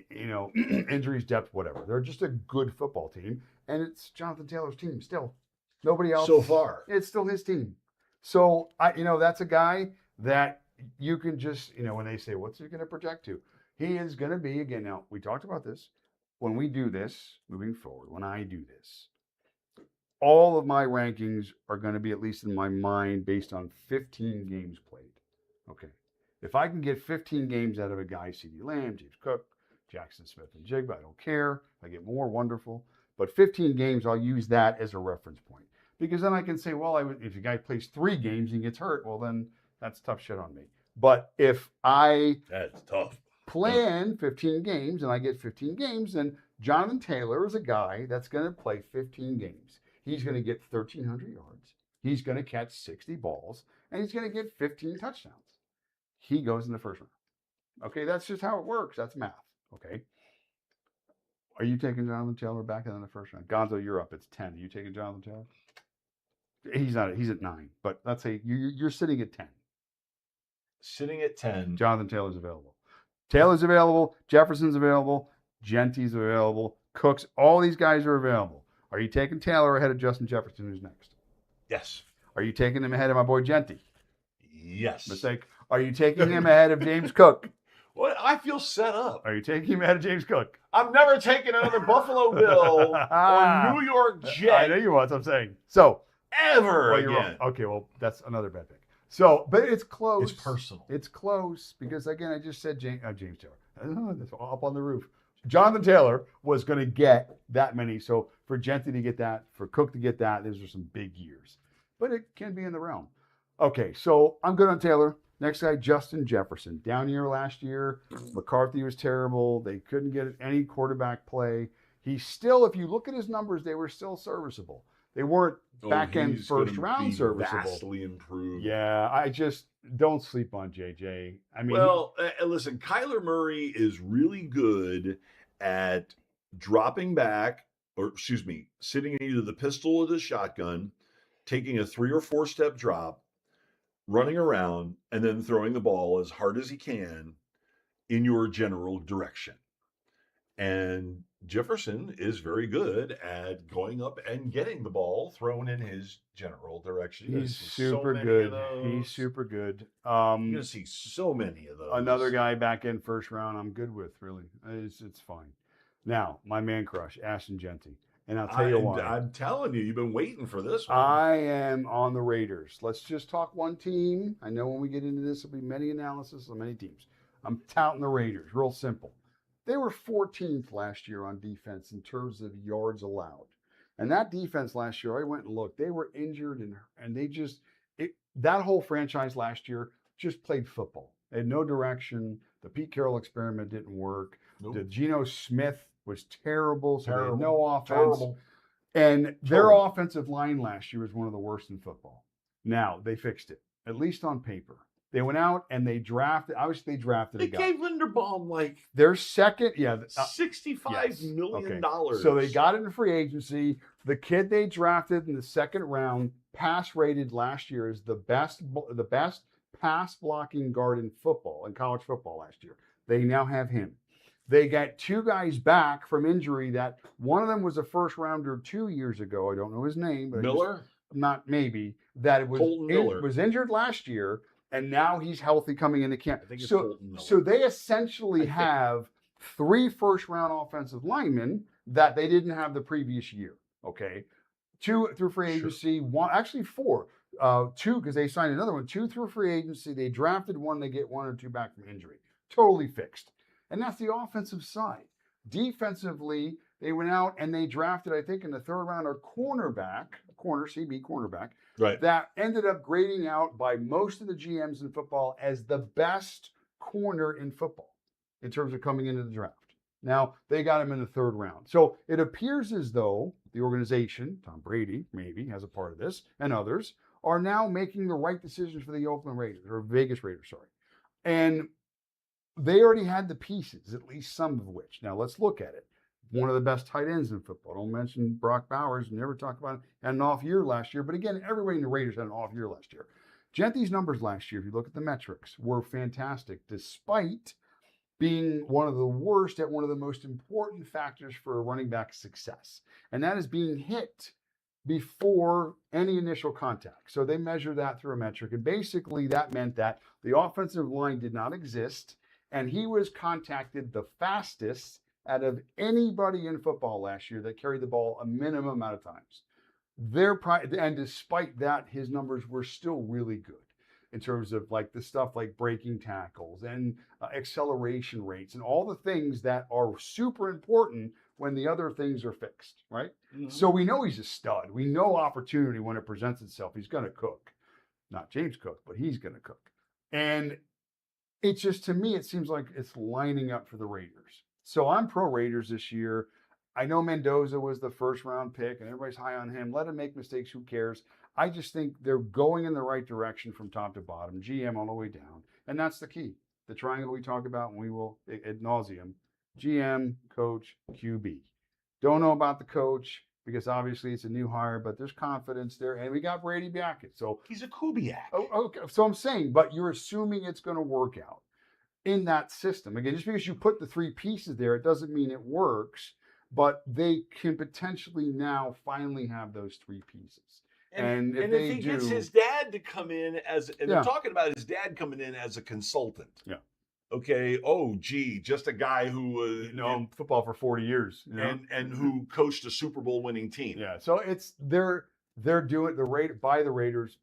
Speaker 2: injuries, depth, whatever. They're just a good football team. And it's Jonathan Taylor's team still. Nobody else.
Speaker 1: So far.
Speaker 2: It's still his team. So that's a guy that you can just, when they say, what's he going to project to? He is going to be, again, now we talked about this. When we do this moving forward, when I do this, all of my rankings are going to be at least in my mind based on 15 games played. Okay. If I can get 15 games out of a guy, CeeDee Lamb, James Cook, Jackson Smith and Jigba, I don't care. If I get more, wonderful. But 15 games, I'll use that as a reference point. Because then I can say, well, if a guy plays 3 games and gets hurt, well, then that's tough shit on me. But if I
Speaker 1: That's tough.
Speaker 2: plan 15 games and I get 15 games, then Jonathan Taylor is a guy that's going to play 15 games. He's going to get 1,300 yards. He's going to catch 60 balls, and he's going to get 15 touchdowns. He goes in the first round. Okay, that's just how it works. That's math. Okay. Are you taking Jonathan Taylor back in the first round? Gonzo, you're up. It's 10. Are you taking Jonathan Taylor? He's not. He's at 9. But let's say you're sitting at 10.
Speaker 1: Sitting at 10.
Speaker 2: Jonathan Taylor's available. Taylor's available. Jefferson's available. Genty's available. Cooks. All these guys are available. Are you taking Taylor ahead of Justin Jefferson, who's next?
Speaker 1: Yes.
Speaker 2: Are you taking him ahead of my boy Genty?
Speaker 1: Yes.
Speaker 2: Mistake. Are you taking him ahead of James Cook?
Speaker 1: What? I feel set up.
Speaker 2: Are you taking him ahead of James Cook?
Speaker 1: I'm never taking another Buffalo Bill or New York Jet
Speaker 2: I know you want. That's what I'm saying. So,
Speaker 1: ever
Speaker 2: well, you're wrong.
Speaker 1: again.
Speaker 2: Okay, well, that's another bad pick. So, but it's close.
Speaker 1: It's personal.
Speaker 2: It's close because, again, I just said James Taylor. That's up on the roof. Jonathan Taylor was going to get that many. So, for Genty to get that, for Cook to get that, those are some big years. But it can be in the realm. Okay, so I'm good on Taylor. Next guy, Justin Jefferson. Down year last year. McCarthy was terrible. They couldn't get any quarterback play. He's still, if you look at his numbers, they were still serviceable. They weren't back-end
Speaker 1: he's gonna
Speaker 2: first-round
Speaker 1: be
Speaker 2: serviceable.
Speaker 1: vastly improved.
Speaker 2: Yeah, I just don't sleep on JJ. I mean,
Speaker 1: Well, listen, Kyler Murray is really good at dropping back, or excuse me, sitting in either the pistol or the shotgun, taking a 3 or 4 step drop, running around, and then throwing the ball as hard as he can in your general direction. And Jefferson is very good at going up and getting the ball thrown in his general direction.
Speaker 2: he's super good. He's super good.
Speaker 1: You're going to see so many of those.
Speaker 2: Another guy back in first round, I'm good with, really. It's fine. Now, my man crush, Ashton Genty. And I'll tell you why.
Speaker 1: I'm telling you, you've been waiting for this one.
Speaker 2: I am on the Raiders. Let's just talk one team. I know when we get into this, there'll be many analysis of many teams. I'm touting the Raiders, real simple. They were 14th last year on defense in terms of yards allowed. And that defense last year, I went and looked, they were injured and they just, that whole franchise last year just played football. They had no direction. The Pete Carroll experiment didn't work.
Speaker 1: Nope.
Speaker 2: The Geno Smith was terrible. So they had
Speaker 1: Terrible.
Speaker 2: no offense.
Speaker 1: Terrible.
Speaker 2: And their
Speaker 1: Terrible.
Speaker 2: offensive line last year was one of the worst in football. Now they fixed it, at least on paper. They went out and they drafted. Obviously, they drafted
Speaker 1: They
Speaker 2: a guy.
Speaker 1: gave Linderbaum like
Speaker 2: Their second,
Speaker 1: $65 million.
Speaker 2: So they got it in free agency. The kid they drafted in the second round, pass rated last year, is the best pass blocking guard in football, in college football last year. They now have him. They got 2 guys back from injury. That one of them was a first rounder 2 years ago. I don't know his name, but
Speaker 1: Miller?
Speaker 2: That it was
Speaker 1: Colton Miller.
Speaker 2: was injured last year, and now he's healthy coming into camp.
Speaker 1: I think it's
Speaker 2: so,
Speaker 1: Colton Miller.
Speaker 2: so they essentially have 3 first-round offensive linemen that they didn't have the previous year. Okay, 2 through free agency, 1 actually 4, 2 because they signed another one. 2 through free agency. They drafted 1. They get 1 or 2 back from injury. Totally fixed. And that's the offensive side. Defensively, they went out and they drafted, I think, in the 3rd round, a CB cornerback,
Speaker 1: Right.
Speaker 2: that ended up grading out by most of the GMs in football as the best corner in football in terms of coming into the draft. Now, they got him in the 3rd round. So it appears as though the organization, Tom Brady maybe has a part of this, and others, are now making the right decisions for the Oakland Raiders, or Vegas Raiders, sorry. And they already had the pieces, at least some of which. Now, let's look at it. One of the best tight ends in football. Don't mention Brock Bowers. Never talk about it. Had an off year last year. But again, everybody in the Raiders had an off year last year. Genty's numbers last year, if you look at the metrics, were fantastic, despite being one of the worst at one of the most important factors for a running back's success. And that is being hit before any initial contact. So they measure that through a metric. And basically that meant that the offensive line did not exist. And he was contacted the fastest out of anybody in football last year that carried the ball a minimum amount of times. And despite that, his numbers were still really good in terms of like the stuff like breaking tackles and acceleration rates and all the things that are super important when the other things are fixed, right? Mm-hmm. So we know he's a stud. We know opportunity when it presents itself. He's going to cook. Not James Cook, but he's going to cook. And it's just, to me, it seems like it's lining up for the Raiders. So I'm pro Raiders this year. I know Mendoza was the 1st round pick and everybody's high on him. Let him make mistakes. Who cares? I just think they're going in the right direction from top to bottom, GM all the way down. And that's the key. The triangle we talk about, and we will ad nauseum, GM, coach, QB. Don't know about the coach because obviously it's a new hire, but there's confidence there. And we got Brady Beckett. So
Speaker 1: he's a Kubiak.
Speaker 2: Oh, okay. So I'm saying, but you're assuming it's going to work out in that system. Again, just because you put the 3 pieces there, it doesn't mean it works. but they can potentially now finally have those three pieces. And if
Speaker 1: if
Speaker 2: they
Speaker 1: he gets
Speaker 2: do-
Speaker 1: his dad to come in and
Speaker 2: Yeah.
Speaker 1: they're talking about his dad coming in as a consultant.
Speaker 2: Yeah.
Speaker 1: Okay. Oh, gee, just a guy who was
Speaker 2: football for 40 years,
Speaker 1: and who coached a Super Bowl winning team.
Speaker 2: Yeah, so it's they're doing the rate by the Raiders.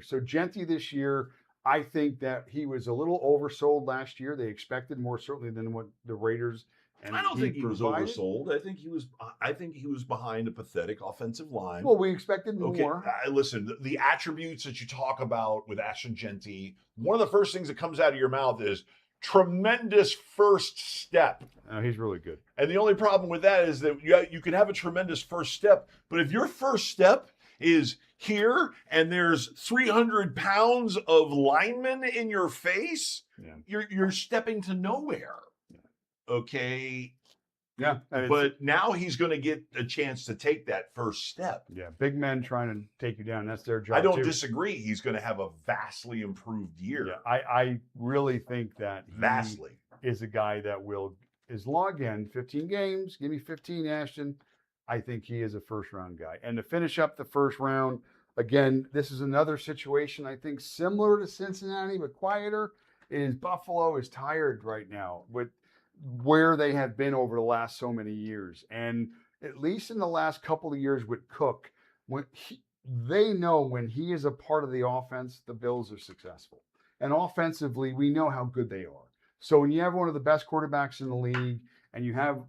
Speaker 2: So Genti this year, I think that he was a little oversold last year. They expected more certainly than what the Raiders. And
Speaker 1: I don't think he was
Speaker 2: provided.
Speaker 1: oversold. I think he was behind a pathetic offensive line.
Speaker 2: Well, we expected
Speaker 1: Okay,
Speaker 2: more.
Speaker 1: listen, the attributes that you talk about with Ashton Genti, one of the first things that comes out of your mouth is tremendous first step.
Speaker 2: He's really good.
Speaker 1: And the only problem with that is that you can have a tremendous first step, but if your first step is here and there's 300 pounds of linemen in your face, you're stepping to nowhere. Okay.
Speaker 2: Yeah.
Speaker 1: But now he's going to get a chance to take that first step.
Speaker 2: Yeah. Big men trying to take you down. That's their job.
Speaker 1: I don't
Speaker 2: too.
Speaker 1: disagree. He's going to have a vastly improved year.
Speaker 2: Yeah. I really think that he
Speaker 1: Vastly
Speaker 2: is a guy that will, as long again, 15 games, give me 15, Ashton. I think he is a first round guy. And to finish up the first round, again, this is another situation I think similar to Cincinnati, but quieter, is Buffalo is tired right now with where they have been over the last so many years. And at least in the last couple of years with Cook, they know when he is a part of the offense, the Bills are successful. And offensively, we know how good they are. So when you have one of the best quarterbacks in the league and you have,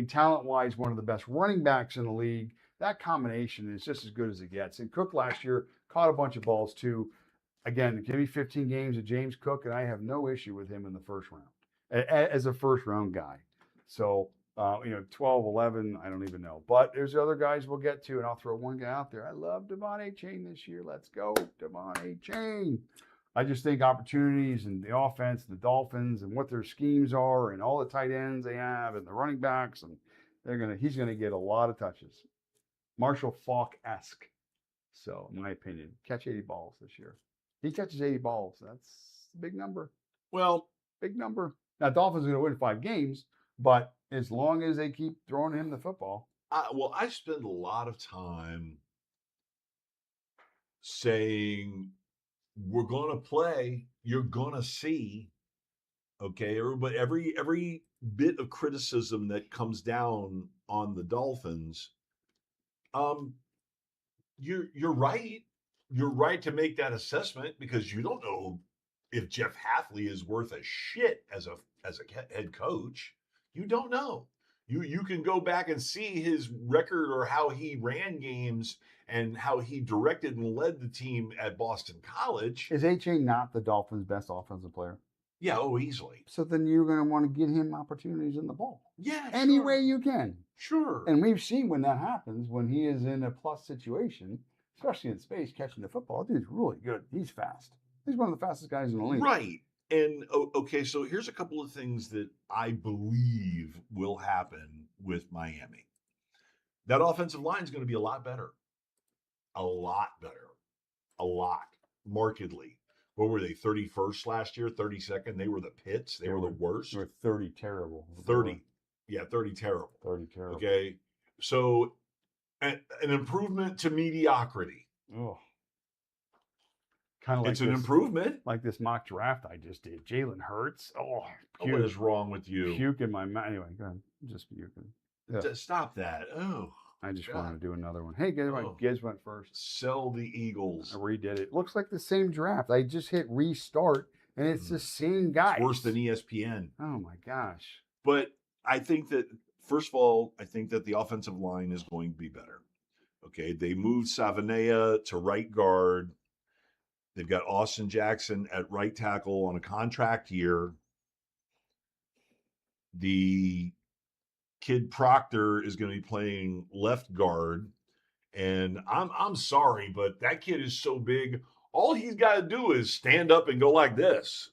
Speaker 2: talent-wise, one of the best running backs in the league, that combination is just as good as it gets. And Cook last year caught a bunch of balls too. Again, give me 15 games of James Cook, and I have no issue with him in the first round as a first-round guy. So, 12, 11, I don't even know. But there's other guys we'll get to, and I'll throw one guy out there. I love Devon A-Chain this year. Let's go, Devon A-Chain. I just think opportunities and the offense, the Dolphins, and what their schemes are, and all the tight ends they have, and the running backs, and he's gonna get a lot of touches. Marshall Faulk-esque. So, in my opinion, catch 80 balls this year. He catches 80 balls. That's a big number.
Speaker 1: Well,
Speaker 2: big number. Now, Dolphins are going to win 5 games, but as long as they keep throwing him the football.
Speaker 1: I spend a lot of time saying, we're going to play, you're going to see. Okay, everybody, every bit of criticism that comes down on the Dolphins, you're right. You're right to make that assessment because you don't know if Jeff Hafley is worth a shit as a head coach. You don't know. You can go back and see his record or how he ran games and how he directed and led the team at Boston College.
Speaker 2: Is A.J. not the Dolphins' best offensive player?
Speaker 1: Yeah, easily.
Speaker 2: So then you're going to want to get him opportunities in the ball.
Speaker 1: Yeah,
Speaker 2: any
Speaker 1: sure.
Speaker 2: way you can.
Speaker 1: Sure.
Speaker 2: And we've seen when that happens, when he is in a plus situation, especially in space, catching the football. Dude's really good. He's fast. He's one of the fastest guys in the league.
Speaker 1: Right. And okay, so here's a couple of things that I believe will happen with Miami. That offensive line is going to be a lot better. A lot better. A lot. Markedly. What were they, 31st last year, 32nd? They were the pits. They were the worst.
Speaker 2: They were 30 terrible.
Speaker 1: 30. Yeah, 30 terrible.
Speaker 2: 30 terrible.
Speaker 1: Okay. So an improvement to mediocrity.
Speaker 2: Oh. Kind of like
Speaker 1: it's an improvement.
Speaker 2: Like this mock draft I just did. Jalen Hurts. Oh,
Speaker 1: what is wrong with you?
Speaker 2: Puke in my mouth. Anyway, go ahead. Just puking.
Speaker 1: Yeah. Stop that. Oh.
Speaker 2: I just wanted to do another one. Hey, guys, Giz went first.
Speaker 1: Sell the Eagles.
Speaker 2: I redid it. Looks like the same draft. I just hit restart, and it's the same guy.
Speaker 1: It's worse than ESPN.
Speaker 2: Oh, my gosh.
Speaker 1: But I think that, first of all, I think that the offensive line is going to be better. Okay, they moved Savanea to right guard. They've got Austin Jackson at right tackle on a contract year. The kid Proctor is going to be playing left guard. And I'm sorry, but that kid is so big. All he's got to do is stand up and go like this.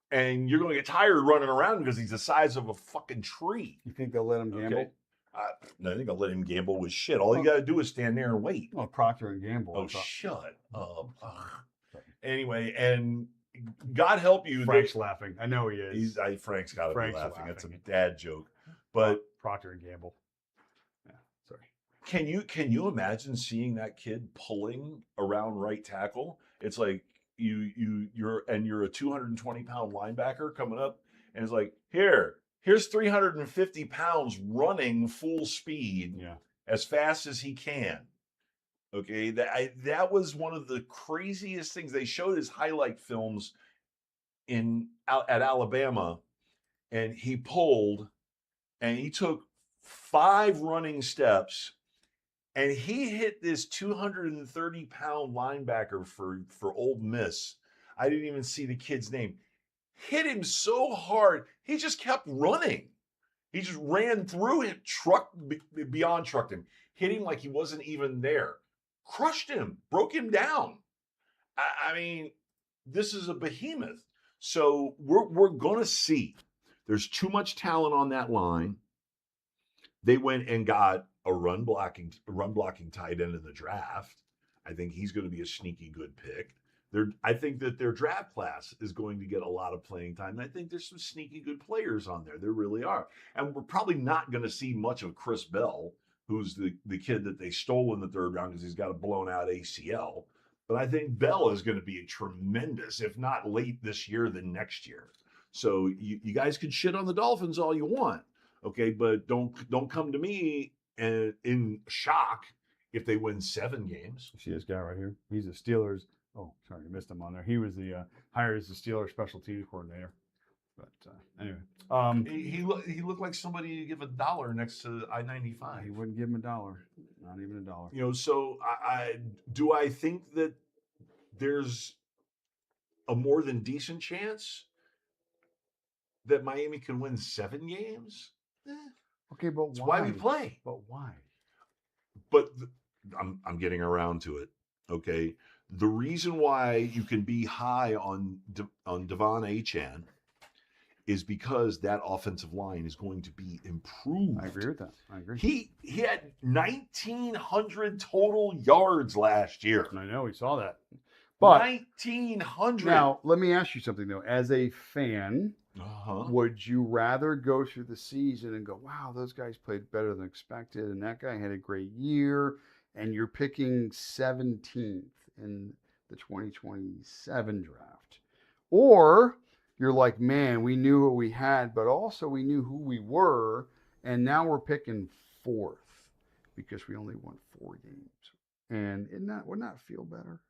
Speaker 1: And you're going to get tired running around because he's the size of a fucking tree.
Speaker 2: You think they'll let him gamble?
Speaker 1: Okay. I think I'll let him gamble with shit. All you got to do is stand there and wait.
Speaker 2: Oh, Proctor and Gamble.
Speaker 1: Oh, shut up. Anyway, and God help you.
Speaker 2: Frank's laughing. I know he is.
Speaker 1: Frank's got to be laughing.
Speaker 2: laughing.
Speaker 1: It's a dad joke. But
Speaker 2: Procter and Gamble. Yeah, sorry.
Speaker 1: Can you imagine seeing that kid pulling around right tackle? It's like you're a 220-pound linebacker coming up, and it's like here's 350 pounds running full speed
Speaker 2: Yeah.
Speaker 1: as fast as he can. Okay, that was one of the craziest things. They showed his highlight films at Alabama, and he pulled and he took 5 running steps, and he hit this 230-pound linebacker for Ole Miss. I didn't even see the kid's name. Hit him so hard, he just kept running. He just ran through him, beyond trucked him, hit him like he wasn't even there, crushed him, broke him down. I mean, this is a behemoth. So we're gonna see. There's too much talent on that line. They went and got a run blocking tight end in the draft. I think he's going to be a sneaky good pick. I think that their draft class is going to get a lot of playing time. And I think there's some sneaky good players on there. There really are. And we're probably not going to see much of Chris Bell, who's the kid that they stole in the 3rd round because he's got a blown out ACL. But I think Bell is going to be tremendous, if not late this year, then next year. So you guys can shit on the Dolphins all you want. Okay, but don't come to me and in shock if they win 7 games.
Speaker 2: See this guy right here? He's the Steelers. Oh, sorry, you missed him on there. He was the hired as the Steelers special teams coordinator. But anyway,
Speaker 1: He looked like somebody you give $1 next to I-95.
Speaker 2: he wouldn't give him $1, not even $1.
Speaker 1: You know, so I think that there's a more than decent chance that Miami can win 7 games.
Speaker 2: Okay, but
Speaker 1: That's
Speaker 2: why?
Speaker 1: why we play.
Speaker 2: But why?
Speaker 1: But I'm getting around to it. Okay, the reason why you can be high on Devon Achane is because that offensive line is going to be improved.
Speaker 2: I agree with that. I agree.
Speaker 1: He had 1,900 total yards last year.
Speaker 2: I know we saw that. But
Speaker 1: 1,900.
Speaker 2: now let me ask you something though. As a fan,
Speaker 1: uh-huh.
Speaker 2: would you rather go through the season and go, wow, those guys played better than expected, and that guy had a great year, and you're picking 17th in the 2027 draft? Or you're like, man, we knew what we had, but also we knew who we were, and now we're picking 4th because we only won 4 games. And wouldn't that feel better?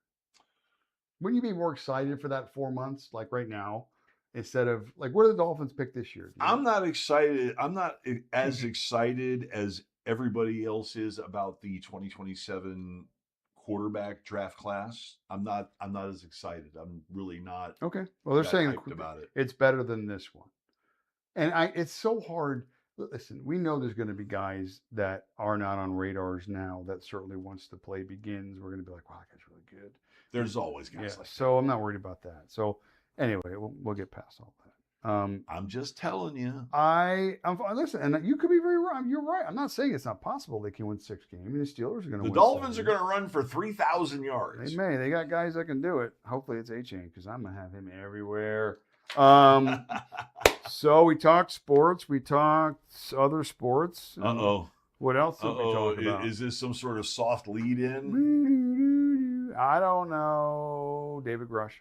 Speaker 2: Wouldn't you be more excited for that 4 months, like right now? Instead of like, where did the Dolphins pick this year?
Speaker 1: I'm not excited. I'm not as excited as everybody else is about the 2027 quarterback draft class. I'm not as excited. I'm really not.
Speaker 2: Okay. Well, they're saying
Speaker 1: hyped about it.
Speaker 2: It's better than this one. And it's so hard. Listen, we know there's going to be guys that are not on radars now that certainly once the play begins, we're going to be like, wow, that guy's really good.
Speaker 1: There's always guys like
Speaker 2: so I'm not worried about that. So anyway, we'll get past all that.
Speaker 1: I'm just telling you.
Speaker 2: I'm listen, and you could be very wrong. You're right. I'm not saying it's not possible they can win 6 games. I mean, the Steelers are going to win.
Speaker 1: The Dolphins
Speaker 2: 7.
Speaker 1: are going to run for 3,000 yards.
Speaker 2: They may. They got guys that can do it. Hopefully it's Achane because I'm going to have him everywhere. So we talked sports. We talked other sports.
Speaker 1: Uh-oh.
Speaker 2: What else did we talk about?
Speaker 1: Is this some sort of soft lead-in?
Speaker 2: I don't know. David Grush.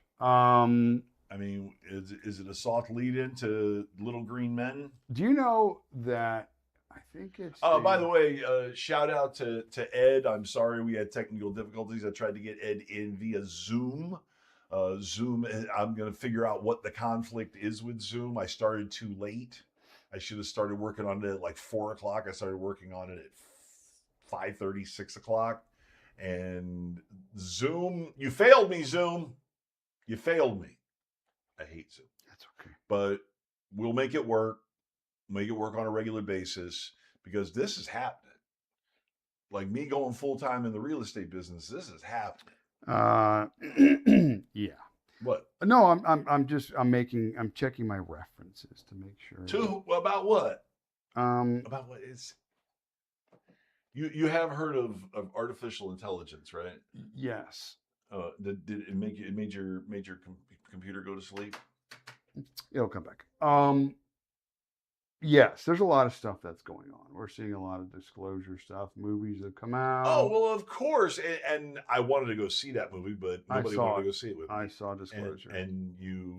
Speaker 1: I mean, is it a soft lead-in to Little Green Men?
Speaker 2: Do you know that I think it's...
Speaker 1: By the way, shout out to Ed. I'm sorry we had technical difficulties. I tried to get Ed in via Zoom. Zoom, I'm going to figure out what the conflict is with Zoom. I started too late. I should have started working on it at like 4 o'clock. I started working on it at 5:30, 6 o'clock. And Zoom, you failed me, Zoom. You failed me. I hate Zoom.
Speaker 2: That's okay.
Speaker 1: But we'll make it work. Make it work on a regular basis because this is happening. Like me going full-time in the real estate business, this is happening.
Speaker 2: Yeah.
Speaker 1: What?
Speaker 2: No, I'm checking my references to make sure.
Speaker 1: About what?
Speaker 2: About
Speaker 1: what is? You have heard of artificial intelligence, right?
Speaker 2: Yes.
Speaker 1: Did it made your computer go to sleep?
Speaker 2: It'll come back. Yes, there's a lot of stuff that's going on. We're seeing a lot of disclosure stuff, movies that come
Speaker 1: Oh
Speaker 2: out.
Speaker 1: well, of course. And I wanted to go see that movie, but
Speaker 2: I
Speaker 1: nobody wanted
Speaker 2: saw
Speaker 1: to
Speaker 2: it.
Speaker 1: go see it with
Speaker 2: I
Speaker 1: me.
Speaker 2: saw
Speaker 1: And
Speaker 2: disclosure.
Speaker 1: and you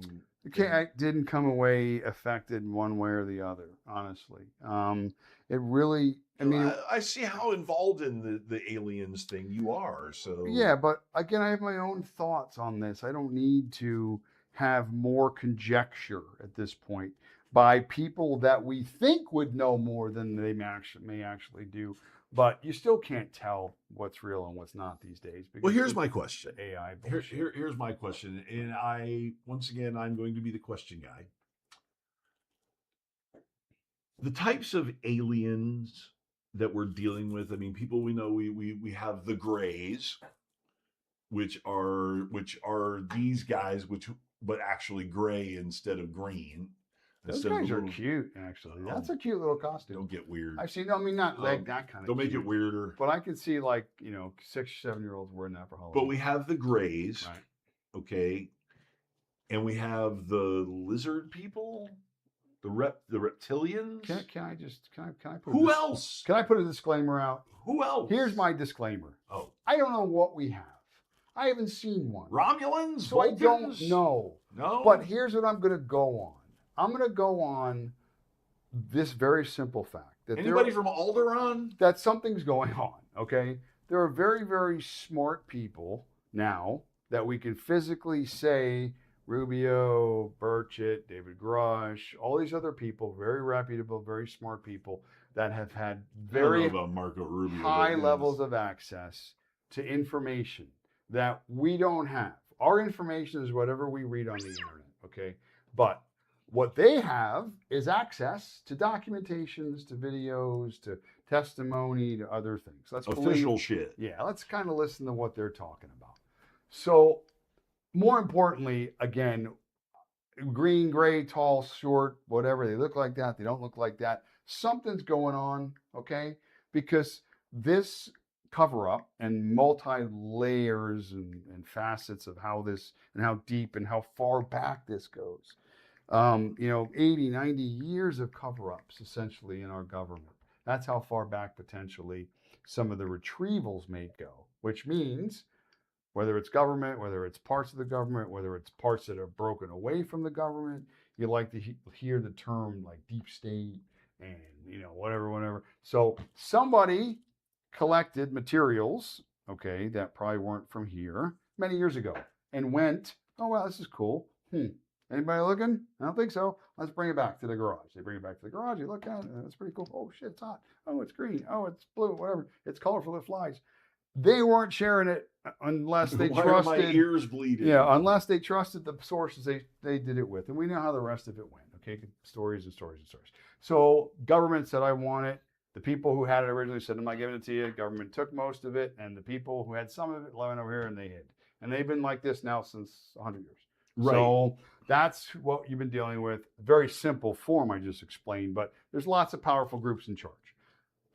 Speaker 2: I didn't come away affected one way or the other, honestly. It really, I mean,
Speaker 1: I see how involved in the aliens thing you are. So
Speaker 2: yeah, but again, I have my own thoughts on this. I don't need to have more conjecture at this point by people that we think would know more than they may actually do. But you still can't tell what's real and what's not these days.
Speaker 1: well,
Speaker 2: Because
Speaker 1: here's my question.
Speaker 2: the AI bullshit.
Speaker 1: Here's my question, and once again I'm going to be the question guy. The types of aliens that we're dealing with. I mean, people we know. We have the Greys, which are these guys, but actually gray instead of green.
Speaker 2: Those
Speaker 1: Instead of
Speaker 2: guys
Speaker 1: the
Speaker 2: are
Speaker 1: little,
Speaker 2: cute, actually. That's
Speaker 1: oh,
Speaker 2: a cute little costume.
Speaker 1: don't get weird.
Speaker 2: I've seen, I mean, not like that kind of
Speaker 1: Don't make
Speaker 2: cute,
Speaker 1: it weirder.
Speaker 2: but I can see like, 6 or 7 year olds wearing that for
Speaker 1: But
Speaker 2: Halloween.
Speaker 1: we have the Greys,
Speaker 2: Right.
Speaker 1: okay, and we have the lizard people, the reptilians.
Speaker 2: Can I put
Speaker 1: Who else?
Speaker 2: Can I put a disclaimer out?
Speaker 1: Who else?
Speaker 2: Here's my disclaimer.
Speaker 1: Oh,
Speaker 2: I don't know what we have. I haven't seen one.
Speaker 1: Romulans,
Speaker 2: So I don't
Speaker 1: Vulcans?
Speaker 2: know.
Speaker 1: No.
Speaker 2: But here's what I'm going to go on. I'm going to go on this very simple fact that
Speaker 1: Anybody from Alderaan?
Speaker 2: that something's going on, okay? There are very, very smart people now that we can physically say Rubio, Burchett, David Grush, all these other people, very reputable, very smart people that have had
Speaker 1: I don't
Speaker 2: very
Speaker 1: know about Marco Rubio,
Speaker 2: high
Speaker 1: but
Speaker 2: levels of access to information that we don't have. Our information is whatever we read on the internet, okay? But what they have is access to documentations, to videos, to testimony, to other things. Let's
Speaker 1: official shit.
Speaker 2: Yeah, let's kind of listen to what they're talking about. So, more importantly, again, green, gray, tall, short, whatever, they look like that, they don't look like that. Something's going on, okay? Because this cover up and multi layers and facets of how this and how deep and how far back this goes. 80, 90 years of cover ups essentially in our government. That's how far back potentially some of the retrievals may go, which means whether it's government, whether it's parts of the government, whether it's parts that are broken away from the government, you like to hear the term like deep state and, whatever. So somebody collected materials, okay, that probably weren't from here many years ago and went, oh, well, this is cool. Anybody looking? I don't think so. Let's bring it back to the garage. They bring it back to the garage. You look at it. That's pretty cool. Oh, shit, it's hot. Oh, it's green. Oh, it's blue. Whatever. It's colorful. It flies. They weren't sharing it unless they
Speaker 1: Why
Speaker 2: trusted.
Speaker 1: are my ears bleeding?
Speaker 2: Yeah, unless they trusted the sources they did it with. And we know how the rest of it went. Okay, stories and stories and stories. So government said, I want it. The people who had it originally said, I'm not giving it to you. Government took most of it. And the people who had some of it went over here and they hid. And they've been like this now since 100 years.
Speaker 1: Right.
Speaker 2: So that's what you've been dealing with. Very simple form I just explained, but there's lots of powerful groups in charge.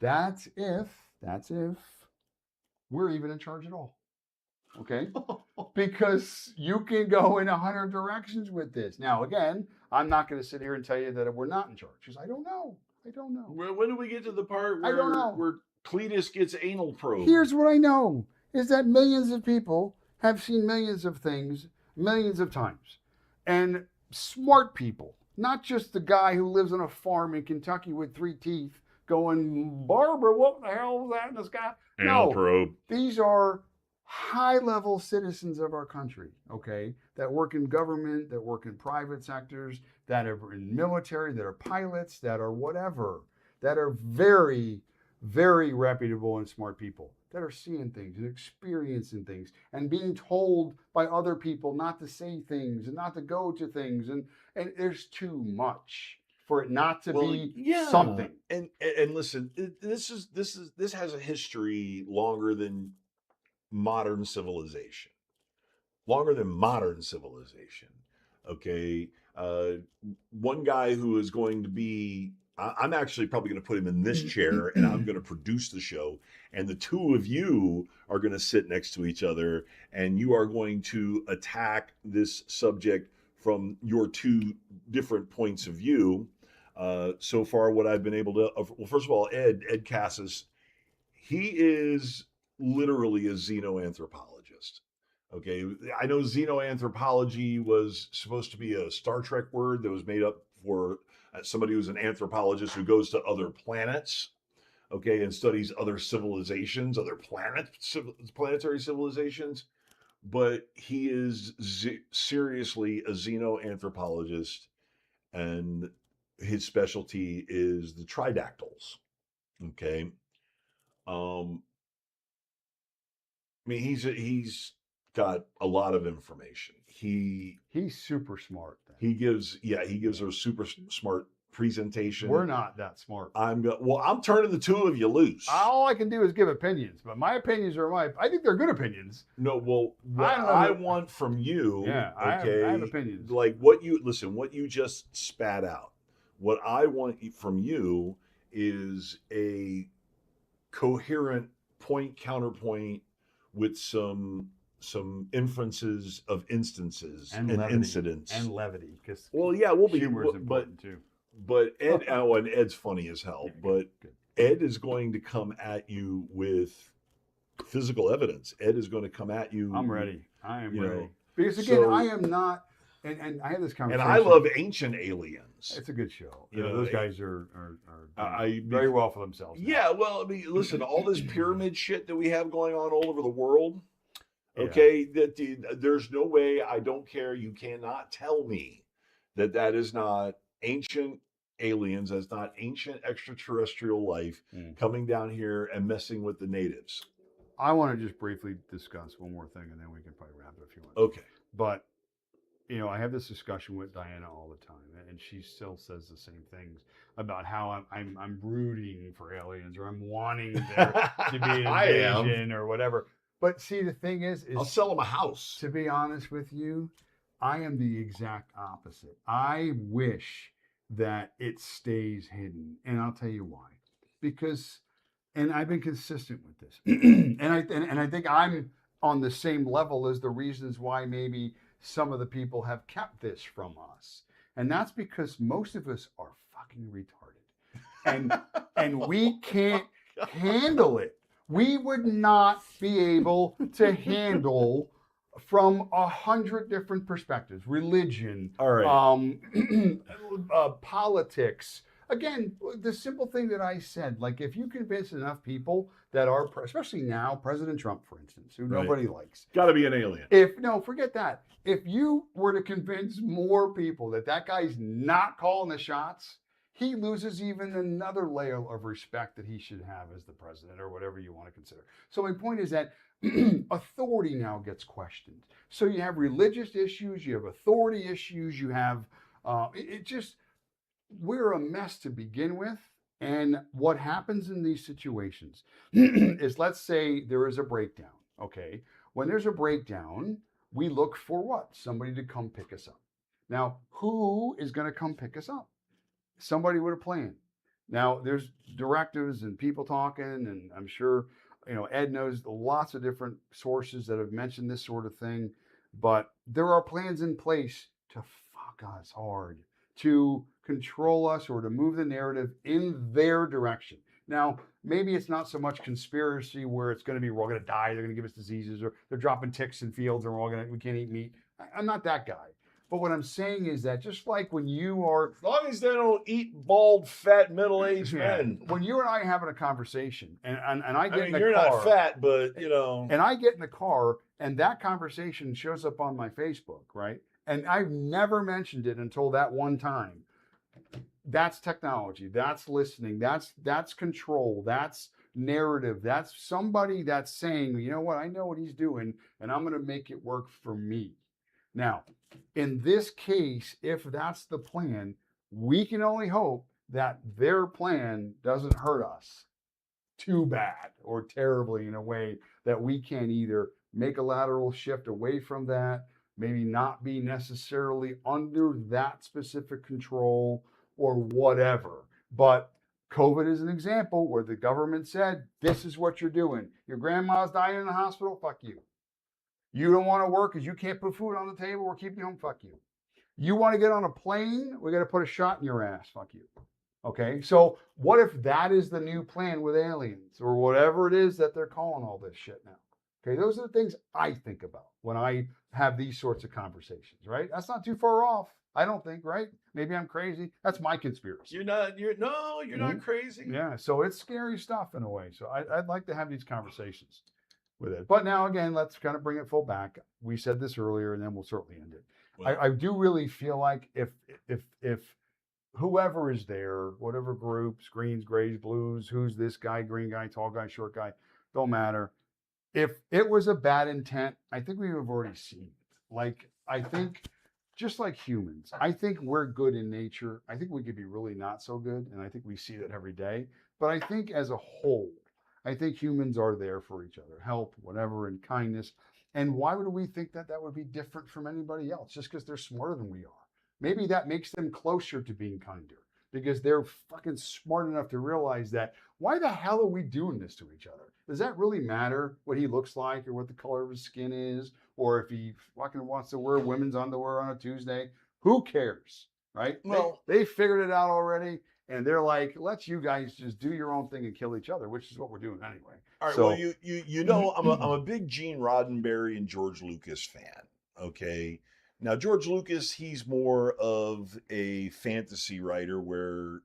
Speaker 2: That's if we're even in charge at all. Okay? Because you can go in 100 directions with this. Now, again, I'm not going to sit here and tell you that we're not in charge because I don't know.
Speaker 1: When do we get to the part
Speaker 2: I don't know.
Speaker 1: where Cletus gets anal probed?
Speaker 2: Here's what I know is that millions of people have seen millions of things millions of times. And smart people, not just the guy who lives on a farm in Kentucky with 3 teeth going, Barbara, what the hell is that in the sky?
Speaker 3: Anal probe.
Speaker 2: These are high-level citizens of our country, okay, that work in government, that work in private sectors, that are in military, that are pilots, that are whatever, that are very, very reputable and smart people that are seeing things and experiencing things and being told by other people not to say things and not to go to things. And there's too much for it not to be something.
Speaker 1: And listen, this has a history longer than modern civilization. Okay. One guy who is going to be, I'm actually probably going to put him in this chair and I'm going to produce the show. And the two of you are going to sit next to each other and you are going to attack this subject from your two different points of view. So far, what I've been able to, well, first of all, Ed Cassis, he is literally a xenoanthropologist. Okay, I know xenoanthropology was supposed to be a Star Trek word that was made up for somebody who's an anthropologist who goes to other planets, okay, and studies other civilizations, other planetary civilizations. But he is seriously a xenoanthropologist, and his specialty is the tridactyls. Okay, um, I mean he's got a lot of information.
Speaker 2: He's super smart. Then.
Speaker 1: He gives a super smart presentation.
Speaker 2: We're not that smart.
Speaker 1: I'm turning the two of you loose.
Speaker 2: All I can do is give opinions, but my opinions are I think they're good opinions.
Speaker 1: No, well, what I want from you,
Speaker 2: yeah,
Speaker 1: okay,
Speaker 2: I have opinions.
Speaker 1: Like what you just spat out. What I want from you is a coherent point counterpoint with some inferences of instances and incidents
Speaker 2: and levity. Because
Speaker 1: we'll be
Speaker 2: humor is important too.
Speaker 1: But Ed, and Ed's funny as hell.
Speaker 2: Yeah,
Speaker 1: but
Speaker 2: good.
Speaker 1: Ed is going to come at you with physical evidence. Ed is going to come at you.
Speaker 2: I'm ready. I am ready.
Speaker 1: Know,
Speaker 2: because again, I am not. And I had this conversation.
Speaker 1: And I love Ancient Aliens.
Speaker 2: It's a good show.
Speaker 1: You know,
Speaker 2: those guys are very well for themselves. Now.
Speaker 1: Yeah, well, I mean, listen, all this pyramid shit that we have going on all over the world. Okay, that there's no way. I don't care. You cannot tell me that is not ancient aliens. That's not ancient extraterrestrial life coming down here and messing with the natives.
Speaker 2: I want to just briefly discuss one more thing, and then we can probably wrap it if you want.
Speaker 1: Okay,
Speaker 2: but. I have this discussion with Diana all the time, and she still says the same things about how I'm rooting for aliens or I'm wanting there to be an invasion or whatever. But see, the thing is
Speaker 1: I'll sell them a house.
Speaker 2: To be honest with you, I am the exact opposite. I wish that it stays hidden, and I'll tell you why. Because, and I've been consistent with this, and I think I'm on the same level as the reasons why maybe some of the people have kept this from us. And that's because most of us are fucking retarded. And we can't handle it. We would not be able to handle from 100 different perspectives. Religion,
Speaker 1: all right.
Speaker 2: Politics. Again, the simple thing that I said, like if you convince enough people that are, especially now, President Trump, for instance, who nobody likes.
Speaker 1: Got to be an alien.
Speaker 2: Forget that. If you were to convince more people that guy's not calling the shots, he loses even another layer of respect that he should have as the president or whatever you want to consider. So my point is that authority now gets questioned. So you have religious issues, you have authority issues, you have, we're a mess to begin with. And what happens in these situations is, let's say there is a breakdown, okay? When there's a breakdown, we look for what? Somebody to come pick us up. Now, who is going to come pick us up? Somebody with a plan. Now, there's directives and people talking, and I'm sure, Ed knows lots of different sources that have mentioned this sort of thing, but there are plans in place to fuck us hard, to control us or to move the narrative in their direction. Now, maybe it's not so much conspiracy where it's going to be we're all going to die, they're going to give us diseases, or they're dropping ticks in fields and we can't eat meat. I'm not that guy. But what I'm saying is that just like when you are...
Speaker 1: As long as they don't eat bald, fat, middle-aged men.
Speaker 2: When you and I are having a conversation and I get in the
Speaker 1: you're
Speaker 2: car...
Speaker 1: You're not fat, but,
Speaker 2: And I get in the car and that conversation shows up on my Facebook, right? And I've never mentioned it until that one time. That's technology. That's listening. That's control. That's narrative. That's somebody that's saying, you know what, I know what he's doing, and I'm going to make it work for me. Now, in this case, if that's the plan, we can only hope that their plan doesn't hurt us too bad or terribly in a way that we can either make a lateral shift away from that, maybe not be necessarily under that specific control or whatever. But COVID is an example where the government said, this is what you're doing. Your grandma's dying in the hospital, fuck you. You don't want to work because you can't put food on the table, we're keeping you home, fuck you. You want to get on a plane? We got to put a shot in your ass. Fuck you. Okay. So what if that is the new plan with aliens or whatever it is that they're calling all this shit now? Okay. Those are the things I think about when I have these sorts of conversations, right? That's not too far off. I don't think, right? Maybe I'm crazy. That's my conspiracy.
Speaker 1: You're not crazy.
Speaker 2: Yeah. So it's scary stuff in a way. So I'd like to have these conversations with it. But now again, let's kind of bring it full back. We said this earlier, and then we'll certainly end it.
Speaker 1: Well,
Speaker 2: I do really feel like if whoever is there, whatever groups, greens, grays, blues, who's this guy, green guy, tall guy, short guy, don't matter. If it was a bad intent, I think we have already seen it. Like, I think just like humans, I think we're good in nature. I think we could be really not so good. And I think we see that every day. But I think as a whole, I think humans are there for each other, help, whatever, and kindness. And why would we think that that would be different from anybody else just because they're smarter than we are? Maybe that makes them closer to being kinder because they're fucking smart enough to realize that why the hell are we doing this to each other? Does that really matter what he looks like or what the color of his skin is or if he fucking wants to wear women's underwear on a Tuesday? Who cares, right?
Speaker 1: Well,
Speaker 2: they figured it out already. And they're like, let's you guys just do your own thing and kill each other, which is what we're doing anyway.
Speaker 1: all right.
Speaker 2: So-
Speaker 1: Well, you know, I'm a big Gene Roddenberry and George Lucas fan. Okay. Now George Lucas, he's more of a fantasy writer, where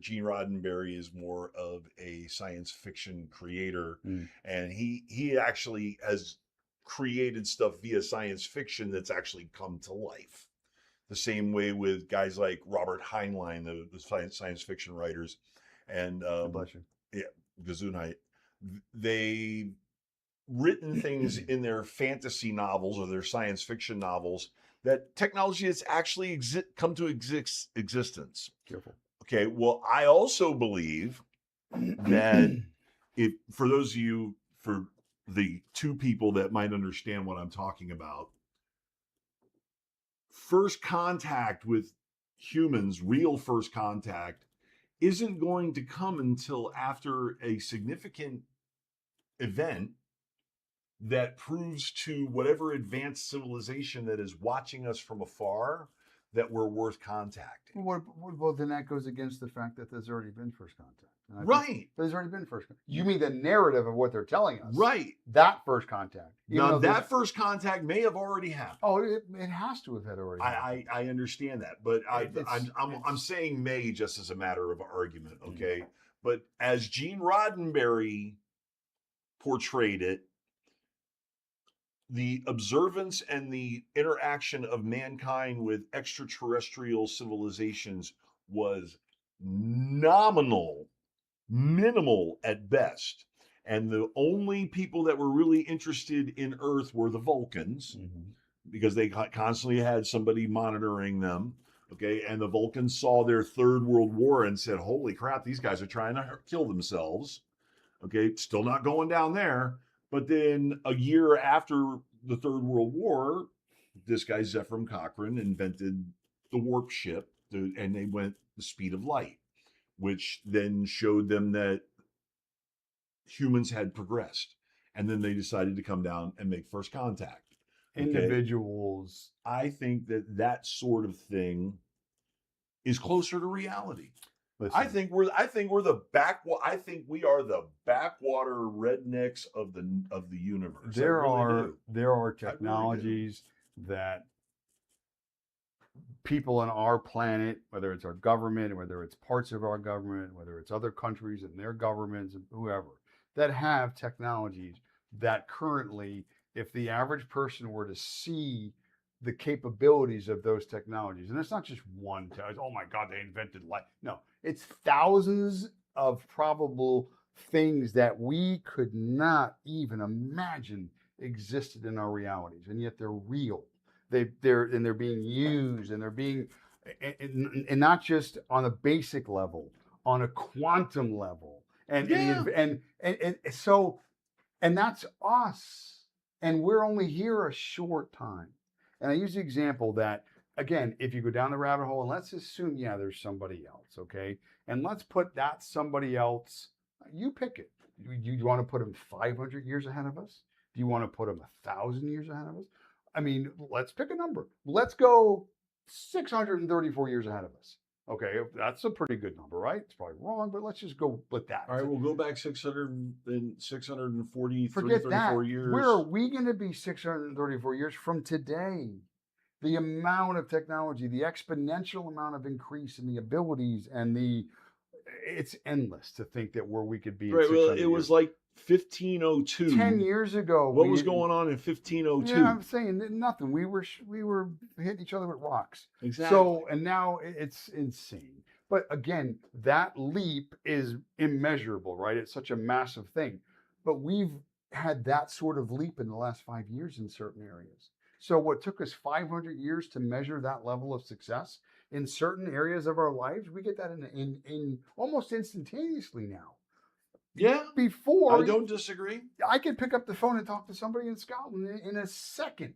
Speaker 1: Gene Roddenberry is more of a science fiction creator, and he actually has created stuff via science fiction that's actually come to life. The same way with guys like Robert Heinlein, the science fiction writers, and
Speaker 2: Bless you.
Speaker 1: Gesundheit. They written things in their fantasy novels or their science fiction novels that technology has actually come to existence.
Speaker 2: Careful.
Speaker 1: Okay, well, I also believe that if for those of you, for the two people that might understand what I'm talking about, first contact with humans, real first contact, isn't going to come until after a significant event that proves to whatever advanced civilization that is watching us from afar that we're worth contacting.
Speaker 2: Well, then that goes against the fact that there's already been first contact. And I think
Speaker 1: Right.
Speaker 2: there's already been first contact. You mean the narrative of what they're telling us?
Speaker 1: Right.
Speaker 2: That first contact. Even
Speaker 1: Now
Speaker 2: though
Speaker 1: that
Speaker 2: there's-
Speaker 1: first contact may have already happened.
Speaker 2: Oh, it has to have had already. happened.
Speaker 1: I understand that, but
Speaker 2: It's-
Speaker 1: I'm saying may just as a matter of argument,
Speaker 2: Mm.
Speaker 1: okay? But as Gene Roddenberry portrayed it, the observance and the interaction of mankind with extraterrestrial civilizations was minimal at best. And the only people that were really interested in Earth were the Vulcans, because they constantly had somebody monitoring them. Okay. And the Vulcans saw their Third World War and said, holy crap, these guys are trying to kill themselves. Okay. Still not going down there. But then a year after the Third World War, this guy, Zephram Cochrane, invented the warp ship, and they went the speed of light, which then showed them that humans had progressed. And then they decided to come down and make first contact. Okay?
Speaker 2: Individuals.
Speaker 1: I think that sort of thing is closer to reality.
Speaker 2: Listen,
Speaker 1: I think we are the backwater rednecks of the universe.
Speaker 2: there
Speaker 1: I really
Speaker 2: are
Speaker 1: do.
Speaker 2: there are
Speaker 1: really do.
Speaker 2: technologies that people on our planet, whether it's our government, whether it's parts of our government, whether it's other countries and their governments and whoever, that have technologies that currently, if the average person were to see the capabilities of those technologies, and it's not just one, oh my God, they invented light. No, it's thousands of probable things that we could not even imagine existed in our realities, and yet they're real. They're being used, and they're being, and not just on a basic level, on a quantum level, and so, and that's us, and we're only here a short time. And I use the example that, again, if you go down the rabbit hole, and let's assume, yeah, there's somebody else, okay, and let's put that somebody else. You pick it. You want to put them 500 years ahead of us? Do you want to put them 1,000 years ahead of us? I mean, let's pick a number. Let's go 634 years ahead of us. Okay, that's a pretty good number, right? It's probably wrong, but let's just go with that.
Speaker 1: All right, we'll go back 640,
Speaker 2: Forget
Speaker 1: 34
Speaker 2: that.
Speaker 1: years.
Speaker 2: Where are we going to be 634 years from today? The amount of technology, the exponential amount of increase in the abilities and it's endless to think that where we could be in
Speaker 1: Right, well,
Speaker 2: 600
Speaker 1: it was
Speaker 2: years.
Speaker 1: like 1502.
Speaker 2: 10 years ago.
Speaker 1: What was going on in 1502?
Speaker 2: Yeah, I'm saying nothing. We were hitting each other with rocks.
Speaker 1: Exactly.
Speaker 2: So, and now it's insane. But again, that leap is immeasurable, right? It's such a massive thing. But we've had that sort of leap in the last 5 years in certain areas. So what took us 500 years to measure that level of success in certain areas of our lives, we get that in almost instantaneously now.
Speaker 1: Yeah,
Speaker 2: Before,
Speaker 1: I don't disagree.
Speaker 2: I could pick up the phone and talk to somebody in Scotland in a second,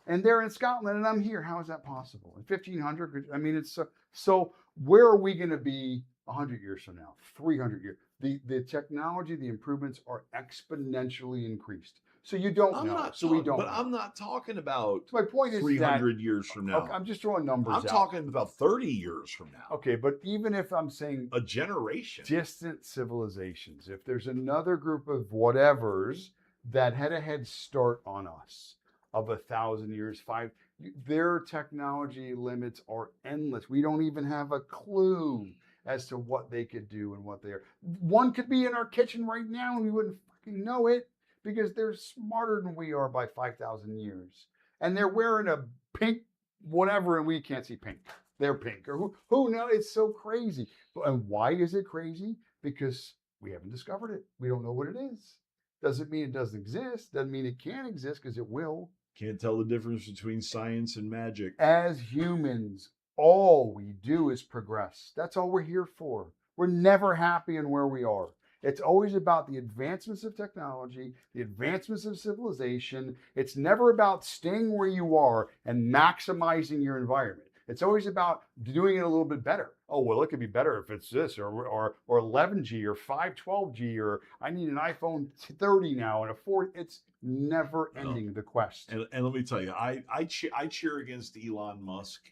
Speaker 2: and they're in Scotland and I'm here. How is that possible? In 1500, I mean, it's so. Where are we going to be 100 years from now? 300 years. The technology, the improvements are exponentially increased. So you don't
Speaker 1: I'm
Speaker 2: know.
Speaker 1: not
Speaker 2: So we
Speaker 1: talking,
Speaker 2: don't.
Speaker 1: but
Speaker 2: know.
Speaker 1: I'm not talking about
Speaker 2: So my point is
Speaker 1: 300 years from now.
Speaker 2: Okay, I'm just throwing numbers.
Speaker 1: I'm talking about 30 years from now.
Speaker 2: Okay, but even if I'm saying
Speaker 1: A generation.
Speaker 2: distant civilizations, if there's another group of whatevers that had a head start on us of 1,000 years, their technology limits are endless. We don't even have a clue as to what they could do and what they are. One could be in our kitchen right now and we wouldn't fucking know it because they're smarter than we are by 5,000 years. And they're wearing a pink whatever and we can't see pink. They're pink or who knows? It's so crazy. And why is it crazy? Because we haven't discovered it. We don't know what it is. Doesn't mean it doesn't exist. Doesn't mean it can't exist because it will.
Speaker 1: Can't tell the difference between science and magic.
Speaker 2: As humans, all we do is progress. That's all we're here for. We're never happy in where we are. It's always about the advancements of technology, the advancements of civilization. It's never about staying where you are and maximizing your environment. It's always about doing it a little bit better. Oh, well, it could be better if it's this or 11G or 512G or I need an iPhone 30 now and a 4. It's never ending, the quest.
Speaker 1: And let me tell you, I cheer against Elon Musk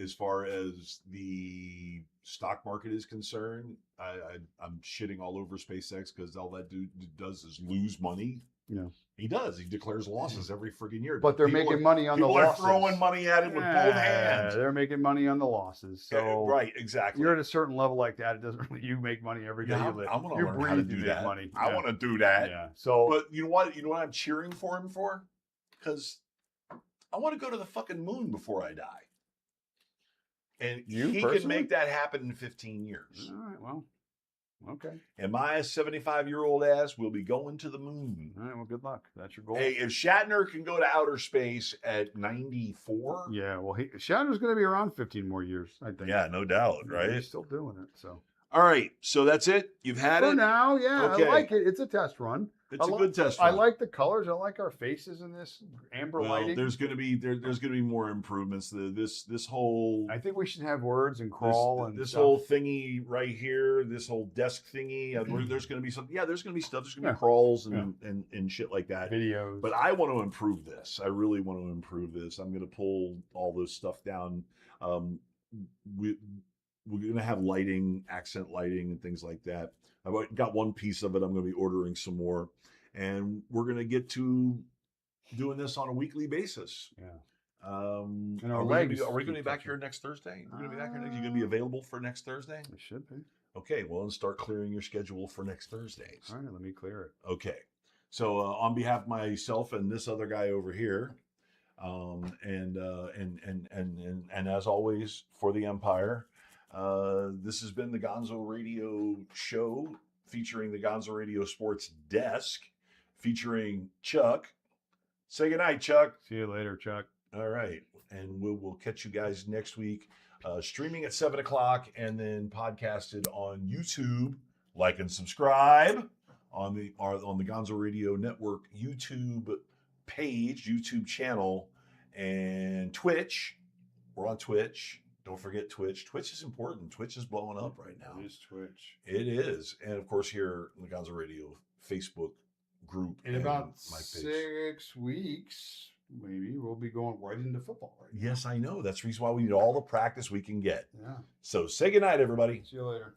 Speaker 1: as far as the stock market is concerned. I'm shitting all over SpaceX because all that dude does is lose money.
Speaker 2: Yeah.
Speaker 1: He does. He declares losses every friggin' year.
Speaker 2: But they're making money on the
Speaker 1: losses.
Speaker 2: losses.
Speaker 1: People are throwing money at him with both hands.
Speaker 2: They're making money on the losses. So
Speaker 1: right, exactly.
Speaker 2: you're at a certain level like that. It doesn't really, you make money every day you live.
Speaker 1: I'm gonna
Speaker 2: You
Speaker 1: learn how to
Speaker 2: breathe,
Speaker 1: do
Speaker 2: you make
Speaker 1: that.
Speaker 2: money.
Speaker 1: I want to do that.
Speaker 2: Yeah. So,
Speaker 1: but you know what? You know what I'm cheering for him for? Because I want to go to the fucking moon before I die. And he can make that happen in 15 years.
Speaker 2: All right, well, okay.
Speaker 1: And my 75-year-old ass will be going to the moon.
Speaker 2: All right, well, good luck. That's your goal.
Speaker 1: Hey, if Shatner can go to outer space at 94.
Speaker 2: Yeah, well, Shatner's going to be around 15 more years, I think.
Speaker 1: Yeah, no doubt, right?
Speaker 2: He's still doing it, so.
Speaker 1: All right, so that's it. You've had it.
Speaker 2: For now, yeah,
Speaker 1: Okay.
Speaker 2: I like it. It's a test run.
Speaker 1: It's a good test run.
Speaker 2: I like the colors. I like our faces in this amber lighting.
Speaker 1: There's going to be there's going to be more improvements. This whole
Speaker 2: I think we should have words and crawl and
Speaker 1: this
Speaker 2: stuff.
Speaker 1: whole thingy right here, this whole desk thingy. There's going to be some. Yeah, there's going to be stuff. There's going to be crawls and shit like that.
Speaker 2: Videos.
Speaker 1: But I want to improve this. I really want to improve this. I'm going to pull all this stuff down. We're going to have lighting, accent lighting, and things like that. I've got one piece of it. I'm going to be ordering some more. And we're going to get to doing this on a weekly basis.
Speaker 2: Yeah.
Speaker 1: And
Speaker 2: our
Speaker 1: are we
Speaker 2: legs
Speaker 1: going to be
Speaker 2: keep
Speaker 1: back
Speaker 2: touching.
Speaker 1: here next Thursday? We're going to be back here next. You going to be available for next Thursday?
Speaker 2: It should be.
Speaker 1: Okay. Well, then start clearing your schedule for next Thursdays.
Speaker 2: All right, let me clear it.
Speaker 1: Okay. So on behalf of myself and this other guy over here, and as always for the Empire, this has been the Gonzo Radio Show featuring the Gonzo Radio Sports Desk, featuring Chuck. Say goodnight, Chuck.
Speaker 2: See you later, Chuck.
Speaker 1: All right. And we'll catch you guys next week. Streaming at 7 o'clock and then podcasted on YouTube. Like and subscribe on the Gonzo Radio Network YouTube page, YouTube channel, and Twitch. We're on Twitch. Don't forget Twitch. Twitch is important. Twitch is blowing up right now.
Speaker 2: It is Twitch.
Speaker 1: It is. And of course, here in the Gonzo Radio Facebook group.
Speaker 2: In
Speaker 1: and
Speaker 2: about
Speaker 1: my page.
Speaker 2: 6 weeks, maybe we'll be going right into football right now.
Speaker 1: Yes, I know. That's the reason why we need all the practice we can get.
Speaker 2: Yeah.
Speaker 1: So say goodnight, everybody.
Speaker 2: See you later.